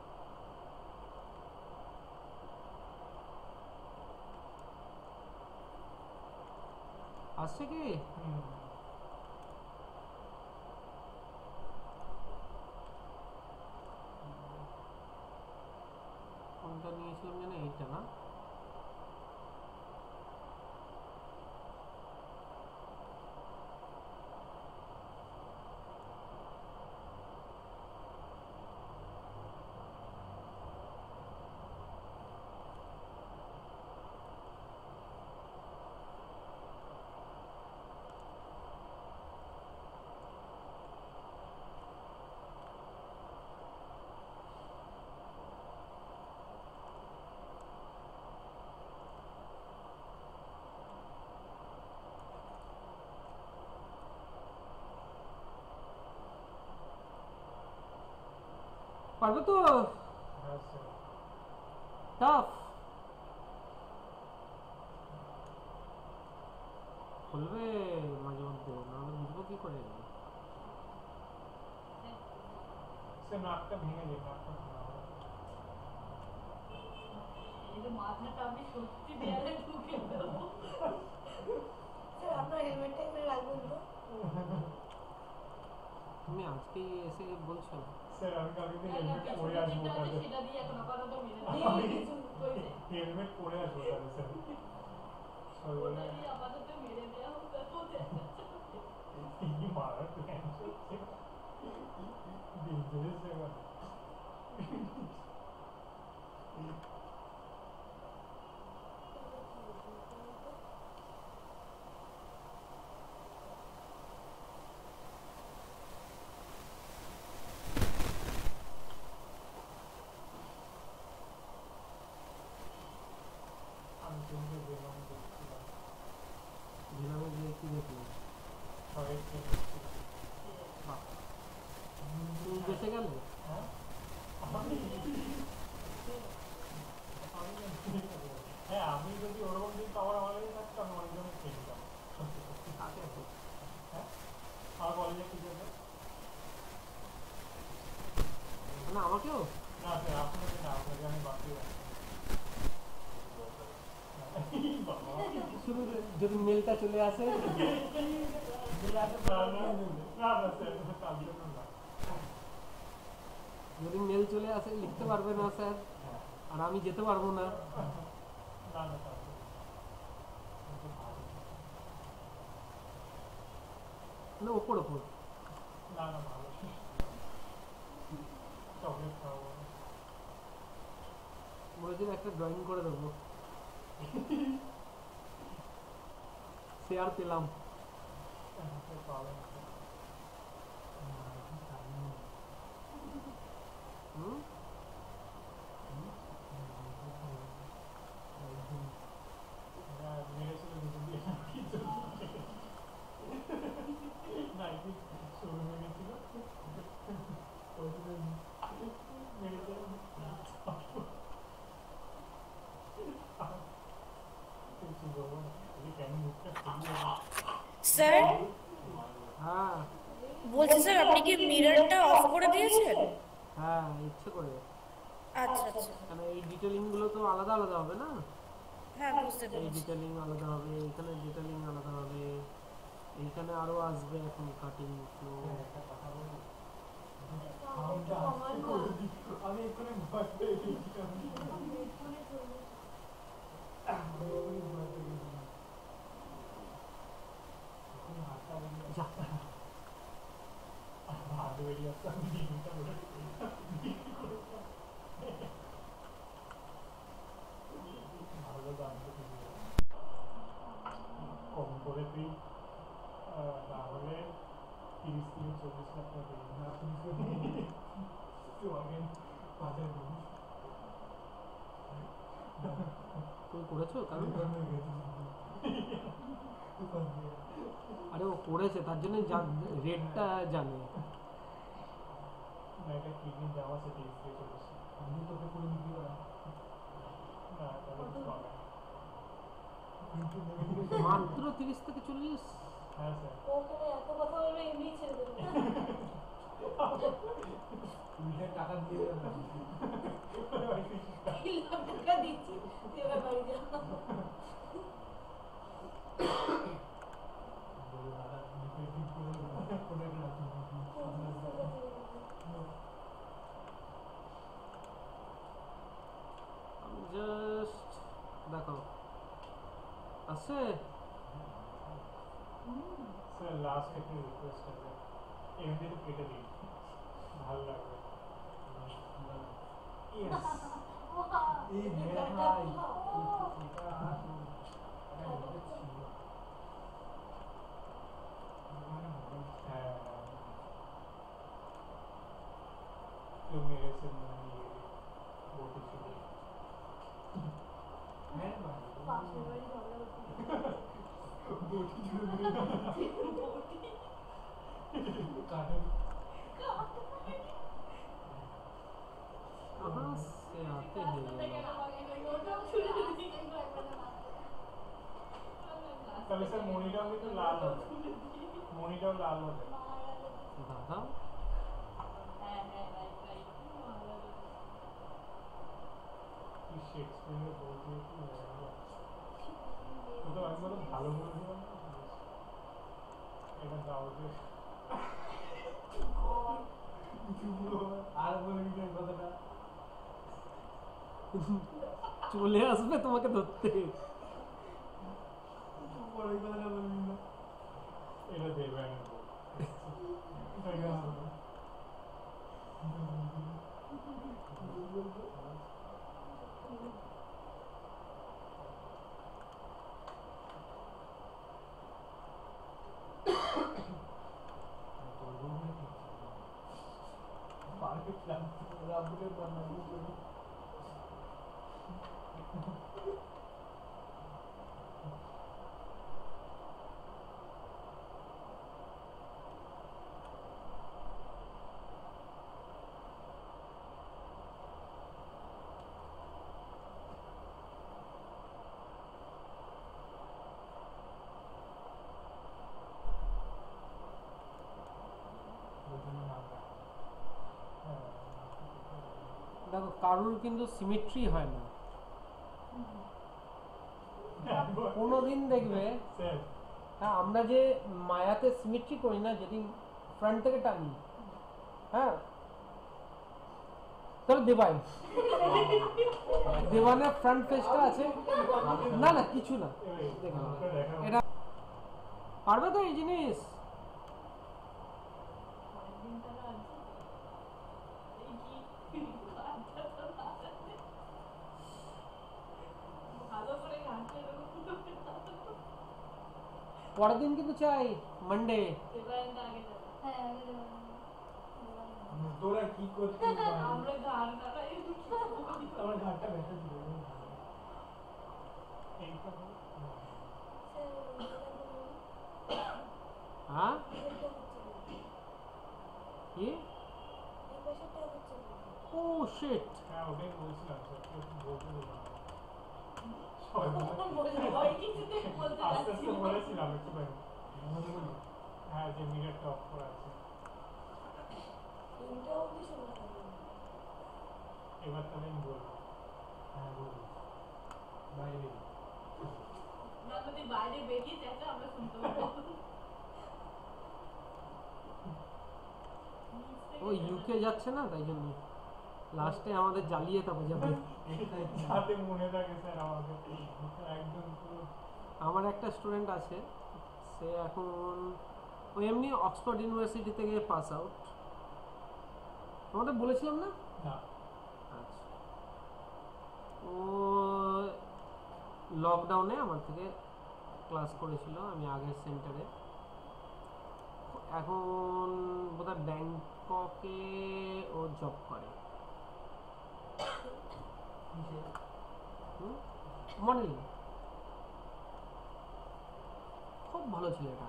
আসছে কি হুম কোনটা নিয়েছিলাম জানি এইটা না পারবে তো আচ্ছা টাফ খুলবে মাঝে মধ্যে নাহলে বুঝবো কি করে সে নাকটা ভেঙে যায় নাকটা ভাঙা হয়। এই যে মাথাটা আমি সত্যি দেয়ালে ঢুকে দেবো স্যার আপনার হেলমেটটা এখানে রাখবেন তো তুমি আজকেই এসে বলছো স্যার আমি কালকে না, না, হেলমেট পরে পেছনে আসবো যেটা আছে তাহলে সেটা দিয়ে এখন আপাতত মেনে হেলমেট পরে আসবো তাহলে স্যার ওটা দিয়ে আপাতত মেরে দেওয়া হোক তারপর কি মারার প্ল্যান চলছে ডেঞ্জারাস জায়গা আমি কিন্তু বেগম দেখছিলাম ঝিলামে গিয়ে কি দেখলাম সবাই বাহ, তুমি বেঁচে গেলে হ্যাঁ আমাকেও? না স্যার আপনাকে না, আপনাকে আমি বাকি শুধু যদি মেলটা চলে আসে, না স্যার তার জন্য না। যদি মেল চলে আসে লিখতে পারবে না স্যার, আর আমি যেতে পারবো না। না তার জন্য। না, ওপর ওপর। না ভালো চকলেট খাওয়াবো। বলেছিল একটা ড্রয়িং করে দেবো, সে আর পেলাম। পাবেন হুম? মেরেছিল দুটো দিয়ে নাইকি শোরুমে গেছিল স্যার হ্যাঁ বলছি স্যার আপনি কি মিররটা অফ করে দিয়েছেন? হ্যাঁ, ইচ্ছে করে। আচ্ছা আচ্ছা, কারণ এই ডিটেলিং গুলো তো আলাদা আলাদা হবে না, হ্যাঁ বুঝতে এই পেরেছি। ডিটেলিং আলাদা হবে, এখানে ডিটেলিং আলাদা হবে, এইখানে আরো আসবে এখন কাটিং ফ্লো। আমি এখানে ভয় পেয়ে গেছিলাম। যা, হাত বেরিয়ে আসছে, আমি দিদিটা বলে ভালো দাম তো দিবি। কম করে তুই তাহলে 30-40 লাখ টাকা দিবি না, তুই আগে 5,000 দিবি। তুমি করেছো? কারণ আরে ও করেছে, তার জন্য রেটটা জানে। না এটা কিডনি যাওয়া সে 30-40 আমি তোকে করে দিতে পারি না, তাহলে কিছু হবে না। মাত্র 30 থেকে 40? হ্যাঁ স্যার ওখানে এত কথা বলবে এমনি ছেড়ে দেবো। টাকা দিয়ে দেবে। 3 লাখ টাকা দিচ্ছি, তুই এবার বাড়ি যা। জাস্ট দেখো আছে। স্যার লাস্ট একটা রিকোয়েস্ট আছে, এমনি তো কেটে দিন, ভালো লাগবে। ইয়েস এই মেরা ভাই এটা হ্যাঁ কেউ মেরেছে মনে নিয়ে বলতে ছিল। হ্যাঁ ভাই পাশের বাড়ি ঝগড়া হচ্ছে। বটি ছিল কাটে कहाँ से आते हैं ये लोग? ওটাও ছুড়ে দিচ্ছি। তবে স্যার মনিটাও কিন্তু লাল হবে, মনিটাও লাল হবে। दादा হ্যাঁ হ্যাঁ রাইট রাইট। কি শেক্সপিয়ারের বই দিয়ে কি হয়ে গেল। ও তো একবার ভালো বলেছিলাম না, এটা দাও যে আর বলে দিই কথাটা চলে আসবে তোমাকে ধরতে। পরে কথাটা বলবি না। এটা দেবে আমি পার্কে প্ল্যান রাবুলের বানাবো করি কারোর কিন্তু সিমেট্রি হয় না। কোনোদিন দেখবে স্যার হ্যাঁ আমরা যে মায়াতে সিমেট্রি করি না, যদি ফ্রন্ট থেকে টানি, হ্যাঁ তাহলে দেওয়ানের ফ্রন্ট ফেসটা আছে না, না কিছু না, দেখো এটা পারবে তো এই জিনিস। অনেকদিন তারা আছে এই কি ঘাটটা তো লাগাতে। ভালো করে ঘাটটা এরকম পরের দিন কিন্তু চাই মানডে। এবার আগে যাবে হ্যাঁ আগে দেবো। তোরা কি করছিস আমরা ঘাট দ্বারা আমার ঘাটটা ব্যথা ছিল এই কথা হ্যাঁ কি? ও শিট, হ্যাঁ ওটাই বলছিলাম স্যার একটু বলতে দিলাম ভয় কিছুতে বলতে আস্তে পারছি আস্তে বলেছিলাম একটু হ্যাঁ যে মিটারটা অফ করা আছে এবার তাহলে আমি বলবো। হ্যাঁ বলবো বাইরে না যদি বাইরে বেরিয়ে চেঁচা আমরা শুনতে পাবো। ও ইউকে যাচ্ছে না তাই জন্য লাস্টে আমাদের জ্বালিয়ে তবে যাবে। যাতে মনে থাকে স্যার আমাকে একদম পুরো আমার একটা স্টুডেন্ট আছে, সে এখন ও এমনি অক্সফোর্ড ইউনিভার্সিটি থেকে পাস আউট, তোমাদের বলেছিলাম না? না আচ্ছা, ও লকডাউনে আমার থেকে ক্লাস করেছিল, আমি আগের সেন্টারে। এখন বোধহয় ব্যাংককে ও জব করে, মডেলিং। খুব ভালো ছিল এটা,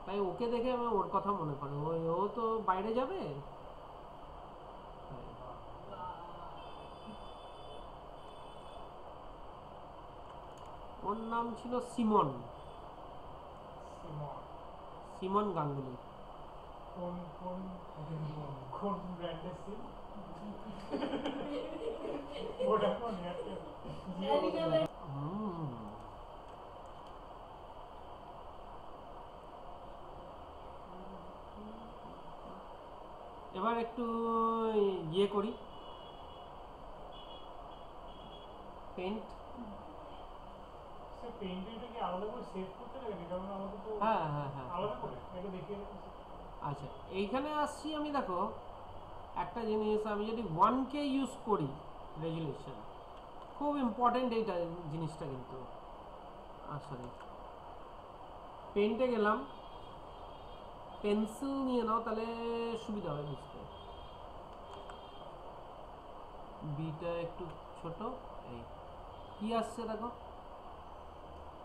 তাই ওকে দেখে আমার ওর কথা মনে পড়ে। ও তো বাইরে যাবে। ওর নাম ছিল সিমন, সিমন সিমন গাঙ্গুলি। কোন কোন কোন ব্র্যান্ডের সিম ভোডাফোন এয়ারটেল জিও এবার একটু ইয়ে করি, পেন্ট। স্যার পেইন্টিংটা কি আলাদা করে সেভ করতে লাগে না? কারণ আমাকে তো হ্যাঁ হ্যাঁ হ্যাঁ আলাদা করে এটা দেখিয়ে দেবো আচ্ছা, এইখানে আসছি আমি। দেখো একটা জিনিস, আমি যদি 1K ইউজ করি রেজুলেশন, খুব ইম্পর্টেন্ট এইটা জিনিসটা কিন্তু। সরি, পেন্টে গেলাম, পেন্সিল নিয়ে নাও তাহলে সুবিধা হবে বুঝতে। বিটা একটু ছোট, এই কি আসছে দেখো,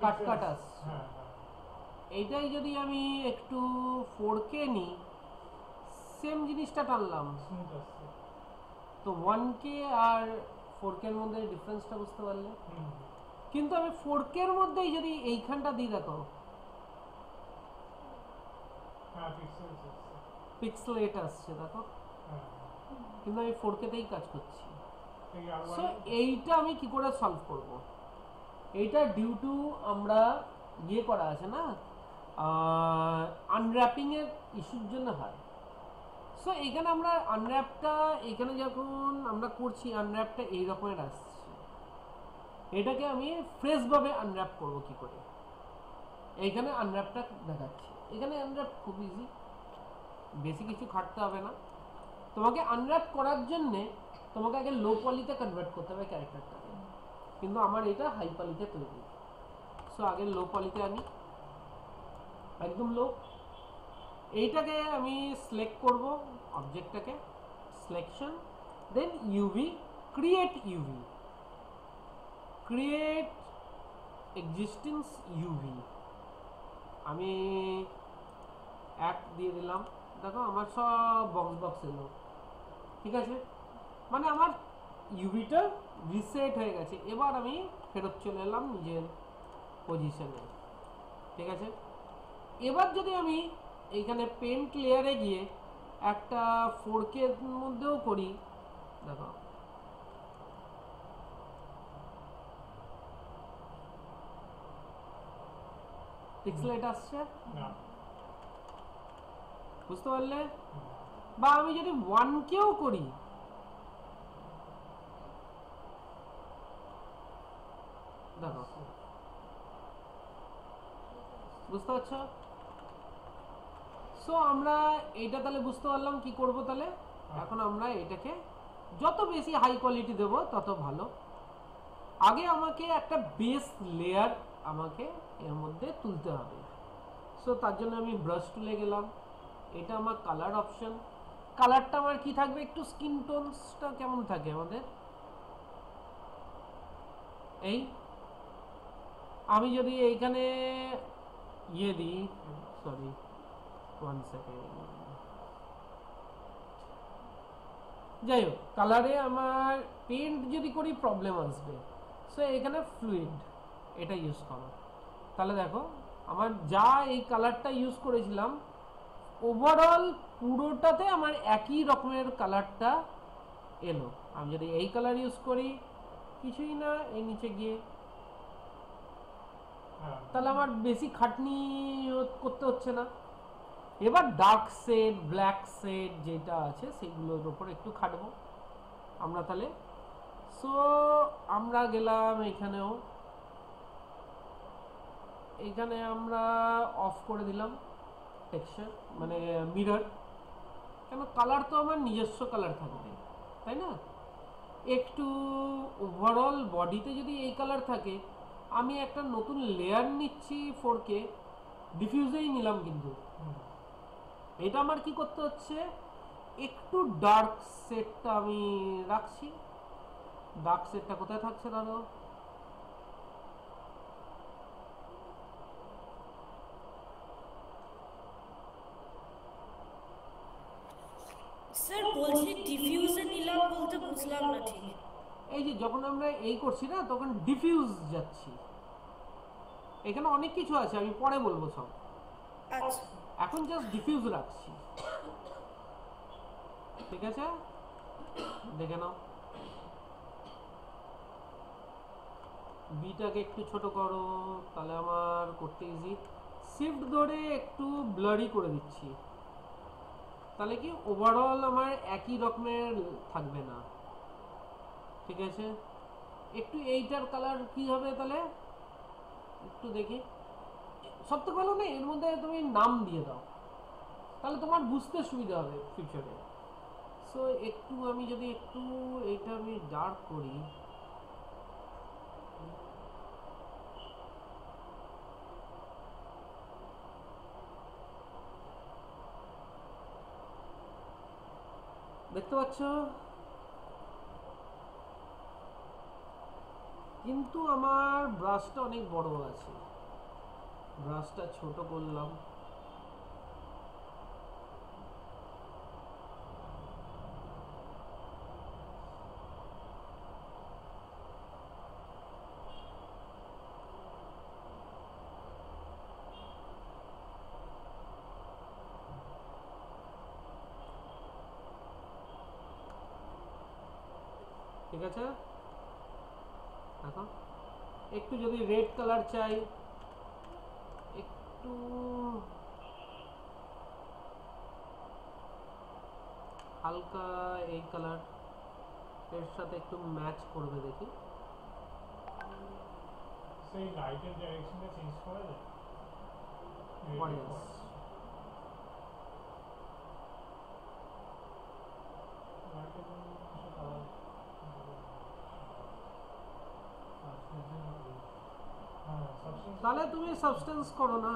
কাট কাট আসছে। হ্যাঁ হ্যাঁ এইটাই যদি আমি একটু 4K নিই, সেম জিনিসটা টানলাম, স্মুথ আসছে তো 1K আর 4K এর মধ্যে ডিফারেন্সটা বুঝতে পারলে। হুম কিন্তু আমি 4K এর মধ্যেই যদি এইখানটা দিই, দেখো হ্যাঁ পিক্সেলস আসছে পিক্সেলেট আসছে দেখো, হ্যাঁ কিন্তু আমি 4K তেই কাজ করছি। এই আর সো এইটা আমি কি করে সলভ করব? এইটা ডিউ টু আমরা ইয়ে করা আছে না, আনর্যাপিং এর ইস্যুর জন্য হয়। সো এখানে আমরা আনর্যাপটা, এখানে যখন আমরা করছি আনর্যাপটা এই রকমের আসছে, এটাকে আমি ফ্রেশ ভাবে আনর্যাপ করব কি করে, এইখানে আনর্যাপটা দেখাচ্ছি। এখানে আনর্যাপ খুব ইজি, বেশি কিছু খাটতে হবে না। তোমাকে আনর্যাপ করার জন্যে তোমাকে আগে লো পলিতে কনভার্ট করতে হবে ক্যারেক্টারটাকে, কিন্তু আমার এটা হাই পলিতে তৈরি। সো আগে লো পলিতে আনি, একদম লো। এইটাকে আমি সিলেক্ট করব, অবজেক্টটাকে selection, then UV, create UV, create existence UV. আমি এক দিয়ে দিলাম, দেখো আমার সব বক্স বক্স এলো, ঠিক আছে, মানে আমার ইউভিটা রিসেট হয়ে গেছে। এবার আমি ফেরত চলে এলাম নিজের পজিশনে, ঠিক আছে। এবার যদি আমি এইখানে পেন্ট লেয়ারে গিয়ে একটা 4K এর মধ্যেও করি, দেখো পিক্সেলেট আসছে না বুঝতে পারলে বা আমি যদি 1 কেও করি দেখো বুঝতে পারছো সো আমরা এইটা তাহলে বুঝতে পারলাম কি করব তাহলে এখন আমরা এটাকে যত বেশি হাই কোয়ালিটি দেব তত ভালো আগে আমাকে একটা বেস লেয়ার আমাকে এর মধ্যে তুলতে হবে সো তার জন্য আমি ব্রাশ টুলে গেলাম এটা আমার কালার অপশন কালারটা আমার কি থাকবে একটু স্কিন টোনসটা কেমন থাকে আমাদের এই আমি যদি এইখানে ইয়ে দিই সরি 1 সেকেন্ড যাই হোক কালারে আমার পেন্ট যদি করি প্রবলেম আসবে সো এখানে ফ্লুইড এটা ইউজ করো তাহলে দেখো আমার যা এই কালারটা ইউজ করেছিলাম ওভারঅল পুরোটাতে আমার একই রকমের কালারটা এলো আমি যদি এই কালার ইউজ করি কিছুই না এই নিচে গিয়ে তাহলে আমার বেশি খাটনি করতে হচ্ছে না এবার ডার্ক শেড ব্ল্যাক শেড যেটা আছে সেগুলোর উপর একটু খাটবো আমরা তাহলে সো আমরা গেলাম এখানেও এখানে আমরা অফ করে দিলাম টেক্সচার মানে মিরর কেন কালার তো আমার নিজস্ব কালার থাকবে তাই না একটু ওভারঅল বডিতে যদি এই কালার থাকে আমি একটা নতুন লেয়ার নিচ্ছি 4K ডিফিউজেই নিলাম কিন্তু এটা আমার কি করতে হচ্ছে একটু ডার্ক শেডটা আমি রাখছি ডার্ক শেডটা কোথায় থাকছে দাদা স্যার বলছি ডিফিউজে নিলাম বলতে বুঝলাম না ঠিক এই যে যখন আমরা এই করছি না তখন ডিফিউজ যাচ্ছি এখানে অনেক কিছু আছে আমি পরে বলবো সব আচ্ছা এখন জাস্ট ডিফিউজ রাখছি ঠিক আছে দেখে নাও বিটাকে একটু ছোট করো তাহলে আমার করতে ইজি শিফট ধরে একটু ব্লারি করে দিচ্ছি তাহলে কি ওভারঅল আমার একই রকমের থাকবে না ঠিক আছে একটু এইটার কালার কি হবে তাহলে একটু দেখি সব থেকে ভালো না এর মধ্যে তুমি নাম দিয়ে দাও তাহলে তোমার বুঝতে সুবিধা হবে ফিউচারে সো একটু আমি যদি একটু এইটা আমি ডার্ক করি দেখতে পাচ্ছ কিন্তু আমার ব্রাশটা অনেক বড় আছে ব্রাশটা ছোট করলাম ঠিক আছে দেখো একটু যদি রেড কালার চাই একটু হালকা এই কালার এর সাথে একটু ম্যাচ করবে দেখি সেই লাইটের ডাইরেকশনটা চেঞ্জ করা যায় What else? লাইটের জন্য কিছু কালার হ্যাঁ সাবস্টেন্স তাহলে তুমি সাবস্টেন্স করো না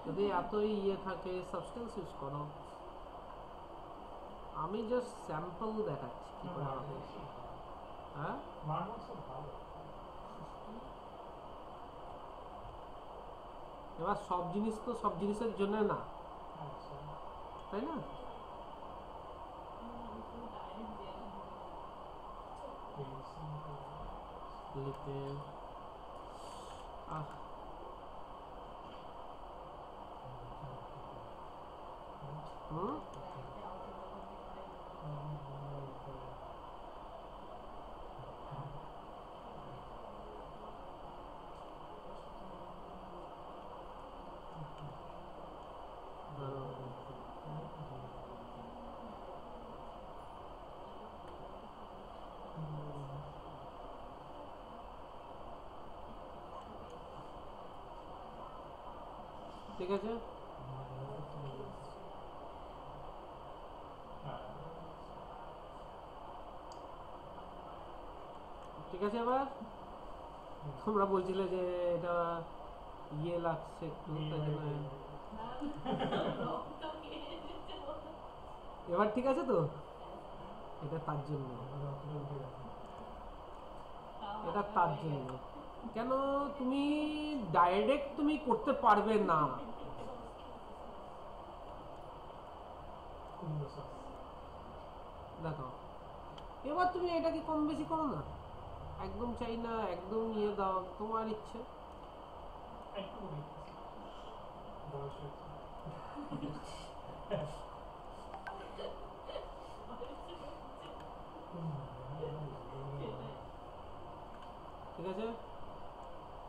যদি এতই ইয়ে থাকে সাবস্টেন্স ইউজ করো আমি জাস্ট স্যাম্পল দেখাচ্ছি কি করে হবে হ্যাঁ মার্বলস ভালো এবার সব জিনিস তো সব জিনিসের জন্য না আচ্ছা তাই না লিপে হুম ঠিক আছে? হ্যাঁ। ঠিক আছে, এবার তোমরা বলছিলে যে এটা ইয়ে লাগছে একটু, তাই জন্য রক্ত খেয়ে এসেছে ওটা। এবার ঠিক আছে তো? এটা তার জন্য, এটা তার জন্য। কেন তুমি ডাইরেক্ট তুমি করতে পারবে না। কুমড়ো সস। দেখো, এবার তুমি এটাকে কম বেশি করো না, একদম চাই না, একদম নিয়ে দাও, তোমার ইচ্ছে। একটু করি। বয়স হয়েছে। ঠিক আছে,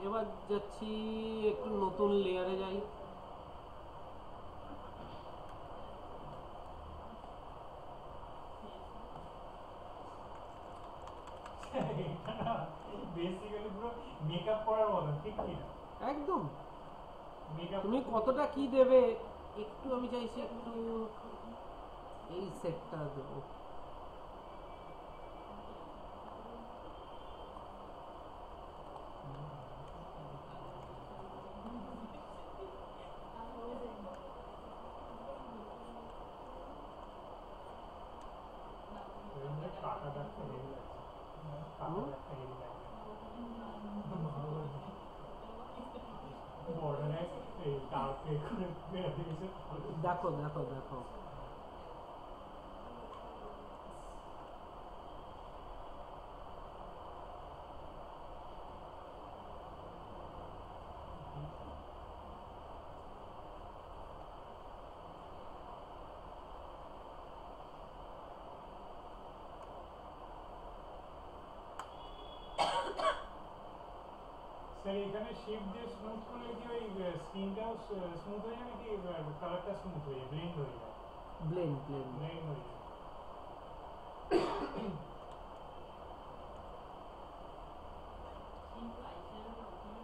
এবার যাচ্ছি একটু নতুন লেয়ারে যাই। বেসিক্যালি পুরো মেকআপ করার মতো, ঠিক কি না? একদম মেকআপ তুমি কতটা কি দেবে, একটু আমি চাইছি একটু এই সেটটা দেবো। কাটা দাগটা হেভি লাগছে। কাটা দাগটা হেভি লাগছে। বর্ডারে এই ডার্ক করে বেরাতে গেছে। দেখো দেখো দেখো, স্যার এখানে শেপ দিয়ে স্মুথ করলে কি ওই স্কিনটাও স্মুথ হয়ে যায় নাকি কালারটা স্মুথ হয়ে যায়, ব্লেন্ড হয়ে যায়? Blend blend. ব্লেন্ড হয়ে যায়। কিন্তু আইশ্যাডো উপরে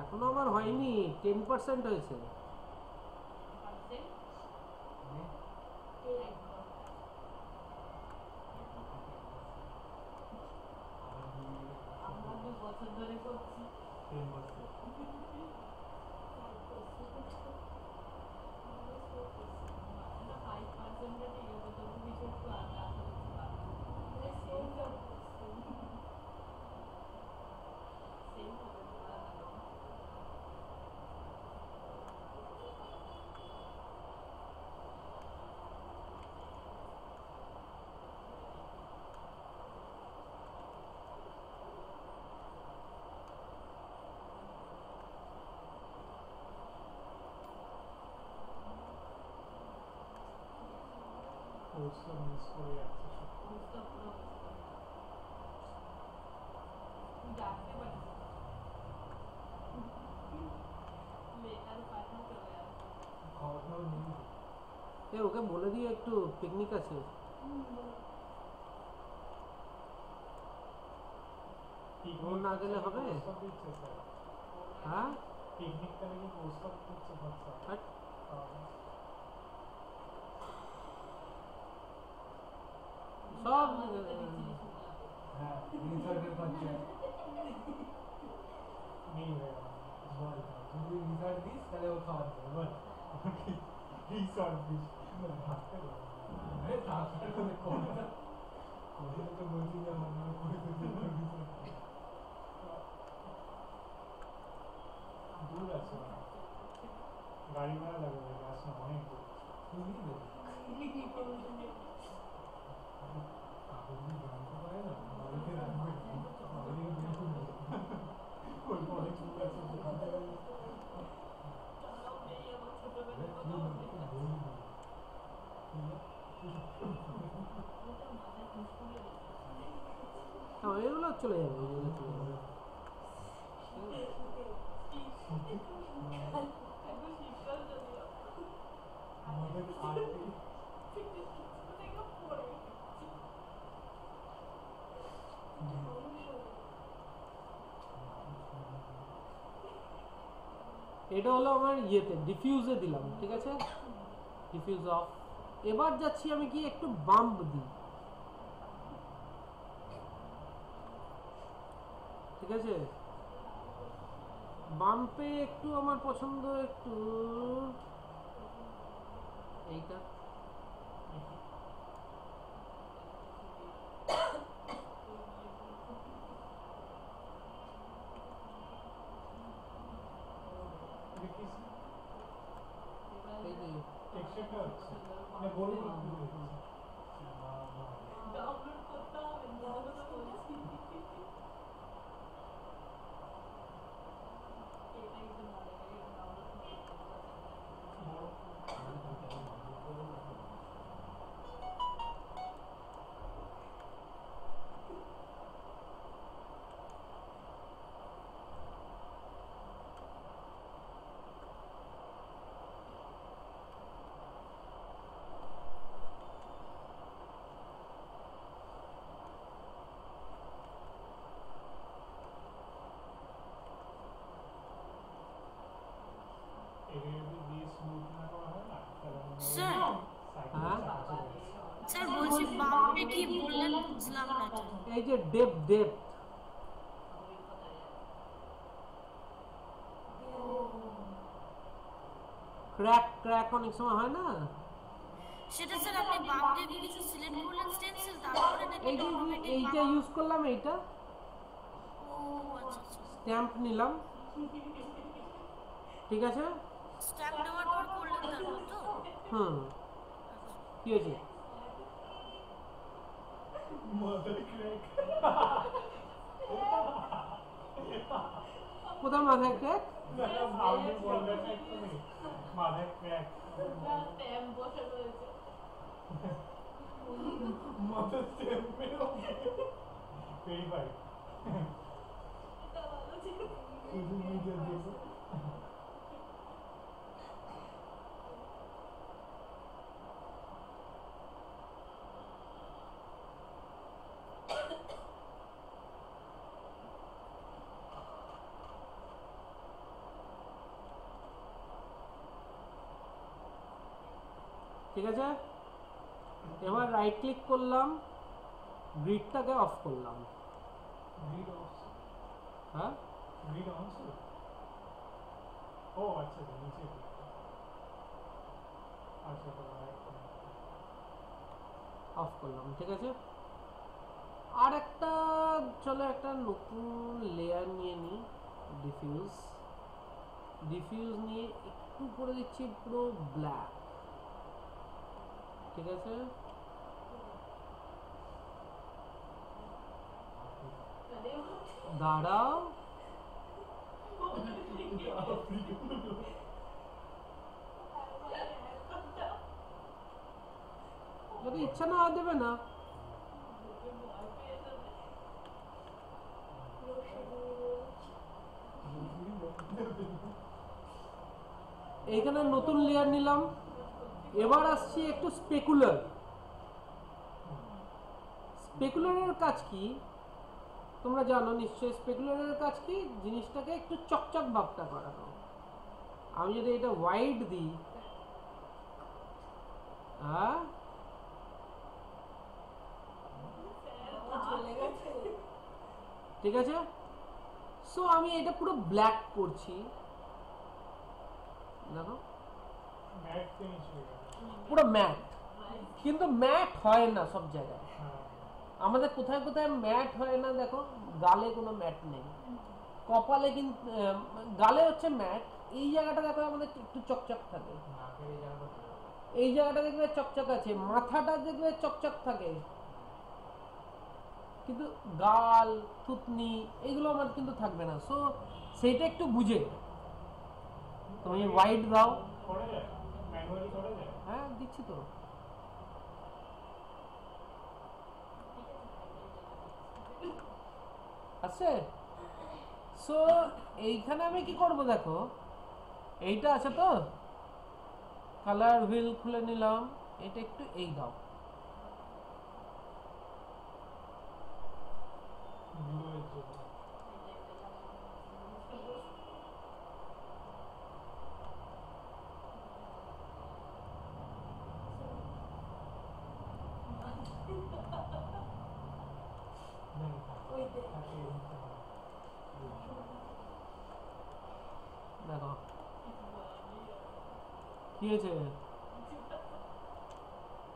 এখনো আমার হয়নি, 10% হয়েছে। আমরা 2 বছর ধরে করছি। 10 বছর। না 5% ঠিক আছে, তবু কিছু একটু আশা করতে পারবো। সেম হবে তোমরা জানো। কোর্সটা মিস করে যাচ্ছে সব। বুঝতে পুরো তুই ডাকতে পারিস লেটার পাঠা চলে আসবে। খাওয়া-দাওয়া নেই। এ ওকে বলে দিও একটু পিকনিক আছে। পিকনিক না গেলে হবে? প্রস্তাব দিচ্ছে স্যার। হ্যাঁ, পিকনিকটা নাকি প্রস্তাব দিচ্ছে বাচ্চা। হাট। সব আমাদের তো দেখছি শুনলাম। হ্যাঁ, রিসর্টের খরচা। নেই ভাই বল, যদি রিসর্ট দিস তাহলে ও খাওয়া দেবে, বল। রিসর্ট দিস থাকতে হবে। আরে তারপরে করে কর না। করে তো বলছি যে অন্য করে তো দূর আছে না, গাড়ি ভাড়া লাগবে, গাছ না অনেক দূর। তুমি দেবে। কাগজ জানতে পারে না, বাড়িতে রাখবে, বাড়িতে বের করে দেবে। হ্যাঁ এগুলো চলে যাবে, এগুলো চলে যাবে। একদম শীতকাল যদিও আমাদের আর্টি থেকে পড়ে এটা হলো আমার ইয়েতে ডিফিউজে দিলাম, ঠিক আছে, ডিফিউজ অফ। এবার যাচ্ছি আমি কি একটু বাম্প দিই, ঠিক আছে, বাম্পে একটু আমার পছন্দ একটু এইটা, দেখিস এই যে টেক্সচারটা হচ্ছে মানে বড় ডাউনলোড করতে হবে না তো বলছি এটা একটু ভালো লাগে ডাউনলোড করতে স্যার হ্যাঁ স্যার বলছি বামে কি বললেন বুঝলাম না তো। এই যে ডেপ ডেপ ক্র্যাক ক্র্যাক অনেক সময় হয় না, সেটা স্যার আপনি বাম দিকে কিছু সিলেক্ট করলেন স্টেনসিল তারপরে নাকি এই যে automatic এইটা বাম- ইউজ করলাম, এইটা ও আচ্ছা আচ্ছা স্ট্যাম্প নিলাম, ঠিক আছে, স্ট্যাম্প নেওয়ার পর করলেন তারপর তো হুম কি হয়েছে, কোথায় মাথায় ক্র্যাক, মাথায় ক্র্যাক স্ট্যাম্প বসে রয়েছে মাথায় স্ট্যাম্প ভেরিফাই এটা ভালো ছিল শুধু মিডিয়া দেখো ঠিক আছে, এবার রাইট ক্লিক করলাম, গ্রিডটাকে অফ করলাম, গ্রিড অফ হ্যাঁ গ্রিড অন ছিল ও আচ্ছা আচ্ছা নিচে আচ্ছা তো অফ করলাম, ঠিক আছে। আর একটা চলো একটা নতুন লেয়ার নিয়ে নিই, ডিফিউজ, ডিফিউজ নিয়ে একটু করে দিচ্ছি পুরো ব্ল্যাক, ঠিক আছে, দাঁড়াও, যদি ইচ্ছা না হয় দেবে না, এইখানে নতুন লেয়ার নিলাম, এবার আসছি একটু স্পেকুলার। স্পেকুলারের কাজ কি তোমরা জানো নিশ্চয়ই, স্পেকুলারের কাজ কি, জিনিসটাকে একটু চকচক ভাবটা করানো। আমি যদি এটা হোয়াইট দিই, হ্যাঁ ঠিক আছে, সো আমি এটা পুরো ব্ল্যাক করছি, দেখো ম্যাট ফিনিশ হয়ে গেল পুরো ম্যাট, কিন্তু ম্যাট হয় না সব জায়গায়, হ্যাঁ আমাদের কোথায় কোথায় ম্যাট হয় না, দেখো গালে কোনো ম্যাট নেই, কপালে কিন্তু গালে হচ্ছে ম্যাট, এই জায়গাটা দেখো আমাদের একটু চকচক থাকে, নাকের এই জায়গাটা এই জায়গাটা দেখবে চকচক আছে, মাথাটা দেখবে চকচক থাকে, কিন্তু গাল থুতনি এগুলো আমার কিন্তু থাকবে না, সো সেইটা একটু বুঝে তুমি হোয়াইট দাও, করা যায় ম্যানুয়ালি করা যায় হ্যাঁ দিচ্ছি তো, আছে। সো এইখানে আমি কি করব দেখো, এইটা আছে তো, কালার হুইল খুলে নিলাম, এটা একটু এই দাও, blue এর জন্য। नहीं, ওই যে থাকে এরকম। দেখো কি হয়েছে,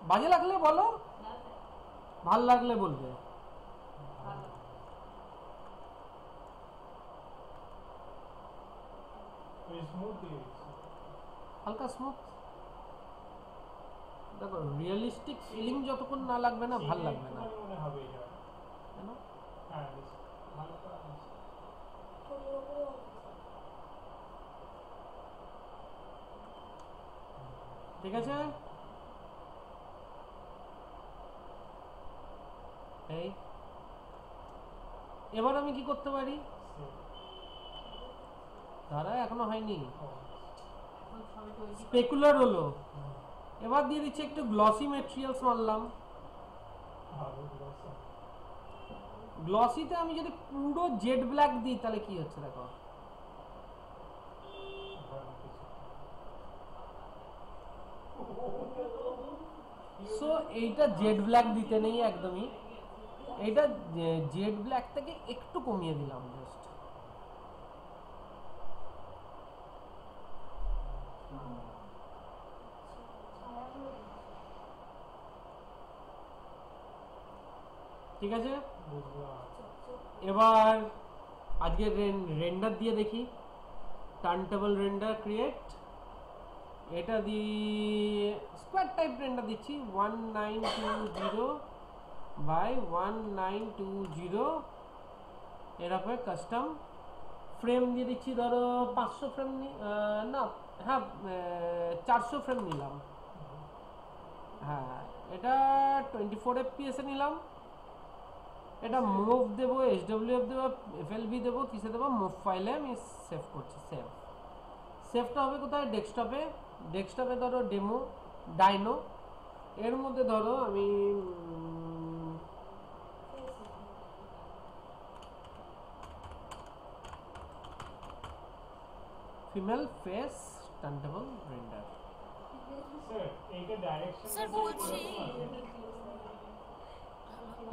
বাজে লাগলে বলো, ভাল লাগলে বলবে। ওই smooth দিয়ে দিচ্ছি। হালকা স্মুথ, দেখো রিয়েলিস্টিক ফিলিং যতক্ষণ না লাগবে না ভাল লাগবে না, একটুখানি মনে হবে এটা। তাই না? হ্যাঁ, হালকা আছে। ছোটোর উপরে ঠিক আছে, এই এবার আমি কি করতে পারি, তারা এখনো হয়নি, স্পেকুলার হলো, এবার দিয়ে দিচ্ছি একটু গ্লসি ম্যাটেরিয়ালস মারলাম। ভালো লাগছে। গ্লসিতে আমি যদি পুরো জেড ব্ল্যাক দিই তাহলে কি হচ্ছে দেখো, ভালো কিছু। সো এইটা জেড ব্ল্যাক দিতে নেই একদমই, এইটা জেড ব্ল্যাক থেকে একটু কমিয়ে দিলাম জাস্ট। ঠিক আছে, বুঝলাম। এবার আজকে রেন্ডার দিয়ে দেখি, টার্নটেবল রেন্ডার ক্রিয়েট, এটা দিয়ে স্কোয়ার টাইপ রেন্ডার দিচ্ছি 1920 বাই 1920, এর উপরে কাস্টম ফ্রেম দিয়ে দিচ্ছি, ধরো 500 ফ্রেম না, হ্যাঁ 400 ফ্রেম নিলাম, হ্যাঁ এটা 24 FPS এ নিলাম, এটা মুভ দেবো, HWF দেবো, FLV দেবো, কিসে দেবো, মুভ ফাইলে আমি সেভ করছি, সেভটা হবে কোথায়, ডেস্কটপে, ডেস্কটপে ধরো ডেমো ডাইনো, এর মধ্যে ধরো আমি ফিমেল ফেস টার্নটেবল রেন্ডার। স্যার, এইটা ডাইরেকশন স্যার বলছি,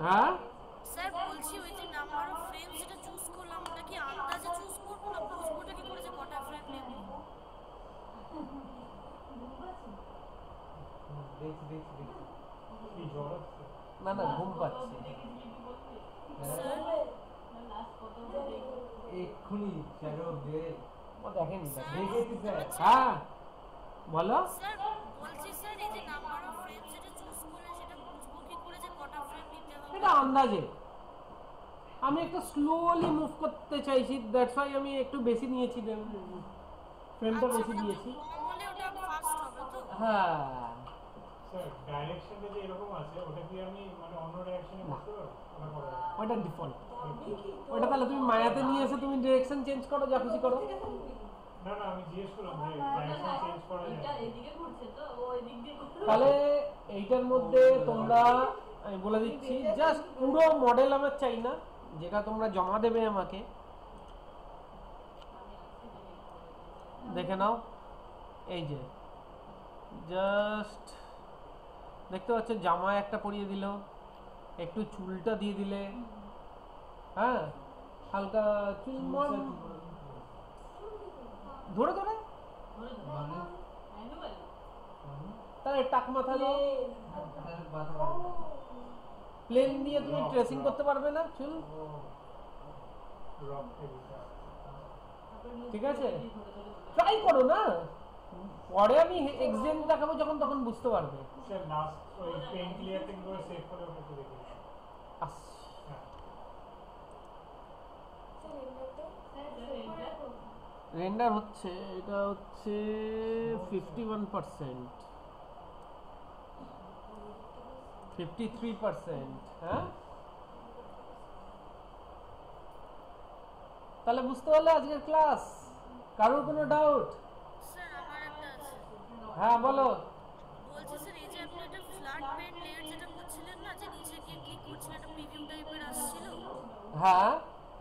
হ্যাঁ স্যার বলছি ওই যে নাম্বার অফ ফ্রেমস যেটা চুজ করলাম ওটা কি আন্দাজে চুজ করবো না বুঝবোটা কি করে যে কটা ফ্রেম নেব? দেখছি কি জ্বর হচ্ছে? না না ঘুম পাচ্ছে, স্যার এক্ষুনি শ্যাডো দিয়ে ও দেখেনি দেখেছি স্যার। হ্যাঁ বলো, স্যার বলছি স্যার এই যে নাম্বার অফ ফ্রেমস যেটা চুজ করলেন সেটা বুঝবো কি করে যে কটা ফ্রেম নিতে হবে? এটা আন্দাজে, আমি একটু স্লোলি মুভ করতে চাইছি, দ্যাটস ওয়াই আমি একটু বেশি নিয়েছি, ফ্রেমটা বেশি দিয়েছি। কম হলে ওটা ফাস্ট হবে তো? হ্যাঁ স্যার, ডাইরেকশনটা যে এরকম আছে, ওটা কি আমি মানে অন্য ডাইরেকশনে করতে পারবো? ওটা করা যাবে? ওটা ডিফল্ট, ওটা তাহলে তুমি মায়াতে নিয়ে এসে তুমি ডিরেকশন চেঞ্জ করো, যা খুশি করো। না না, আমি জিজ্ঞেস করলাম যে ডাইরেকশন চেঞ্জ করা যায় এটা না? এদিকে ঘুরছে তো ও এদিক দিয়ে ঘুরছে। তাহলে এইটার মধ্যে তোমরা, আমি বলে দিচ্ছি, জাস্ট পুরো মডেল আমার চাই না, যেটা তোমরা জমা দেবে আমাকে, দেখে নাও, এই যে জাস্ট দেখতে পাচ্ছ জামা একটা পরিয়ে দিল, একটু চুলটা দিয়ে দিলে, হ্যাঁ হালকা চুল ধরে ধরে মানে ম্যানুয়াল তাহলে টাক মাথা দাও, প্লেন দিয়ে তুমি ট্রেসিং করতে পারবে না চুল, রক দিতে হবে। ঠিক আছে ট্রাই করো না, পরে আমি এক্সচেঞ্জ দেখাবো যখন, তখন বুঝতে পারবে। স্যার, লাস্ট ওই পেন ক্লিয়ার থেকে করে সেভ করে ওটা একটু দেখে দিন। হ্যাঁ। রেন্ডার হচ্ছে, এটা হচ্ছে 51%, 53%, হ্যাঁ তাহলে বুঝতে পারলে আজকের ক্লাস? কারোর কোনো ডাউট? স্যার আমার একটা আছে। হ্যাঁ বলো। বলছি স্যার এই যে আপনি একটা ফ্ল্যাট পেন্ট লেয়ার যেটা করছিলেন না, যে নিচে গিয়ে ক্লিক করছিলেন একটা প্রিভিউ টাইপের আসছিল, হ্যাঁ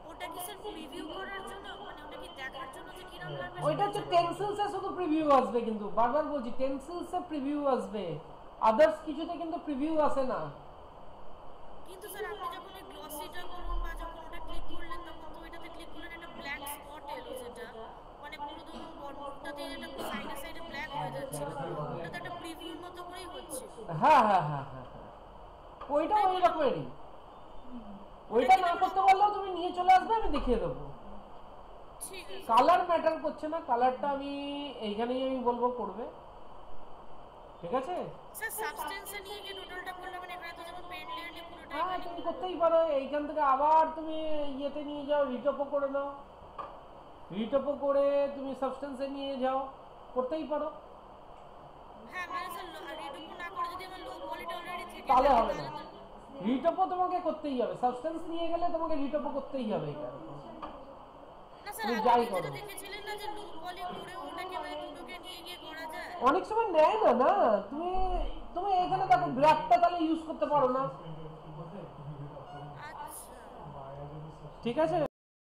ওটা কি স্যার প্রিভিউ করার জন্য, মানে ওটা কি দেখার জন্য যে কিরকম লাগবে? ওইটা হচ্ছে টেনসিলসে শুধু প্রিভিউ আসবে, কিন্তু বারবার বলছি টেনসিলসে প্রিভিউ আসবে, আদার্স কিছুতে কিন্তু প্রিভিউ আসে না। কিন্তু স্যার আপনি যখন এই গ্লসিটা করুন বা যখন ওটা ক্লিক করলেন তখন তো ওইটাতে ক্লিক করলেন একটা ব্ল্যাক স্পট এলো, যেটা মানে পুরো ধরুন বর্ডারটাতে একটা সাইডে সাইডে ব্ল্যাক হয়ে যাচ্ছিল, ওটা তো একটা প্রিভিউর মতো করেই হচ্ছে। হ্যাঁ হ্যাঁ হ্যাঁ হ্যাঁ হ্যাঁ, ওইটা ওই রকমেরই। ওইটা না করতে পারলেও তুমি নিয়ে চলে আসবে, আমি দেখিয়ে দেবো। ঠিক আছে কালার ম্যাটার করছে না, কালারটা আমি এইখানেই আমি বলবো করবে, ঠিক আছে? স্যার সাবস্টেন্সে নিয়ে গিয়ে টোটালটা করলে মানে এখানে তো যেমন পেন্ট লেয়ার নিয়ে পুরোটাই হ্যাঁ মানে তুমি করতেই পারো, এইখান থেকে আবার তুমি ইয়েতে নিয়ে যাও, রিটপও করে নাও, রিটপও করে তুমি সাবস্টেন্সে নিয়ে যাও, করতেই পারো। হ্যাঁ মানে স্যার রিডুকু না করে যদি আমার লো কোয়ালিটি অলরেডি থেকে তাহলে থাকে, হবে না, রিটপও তোমাকে করতেই হবে, সাবস্টেন্স নিয়ে গেলে তোমাকে রিটপও করতেই হবে। এটা না স্যার তুমি আপনি যাই যেটা করো। দেখেছিলেন না যে লো কোয়ালিটি করে ওটাকে মানে দুটোকে নিয়ে গিয়ে করা যায়। অনেক সময় নেয় না, না তুমি তুমি এখানে দেখো ব্ল্যাকটা তাহলে ইউজ করতে পারো না, আচ্ছা ঠিক আছে?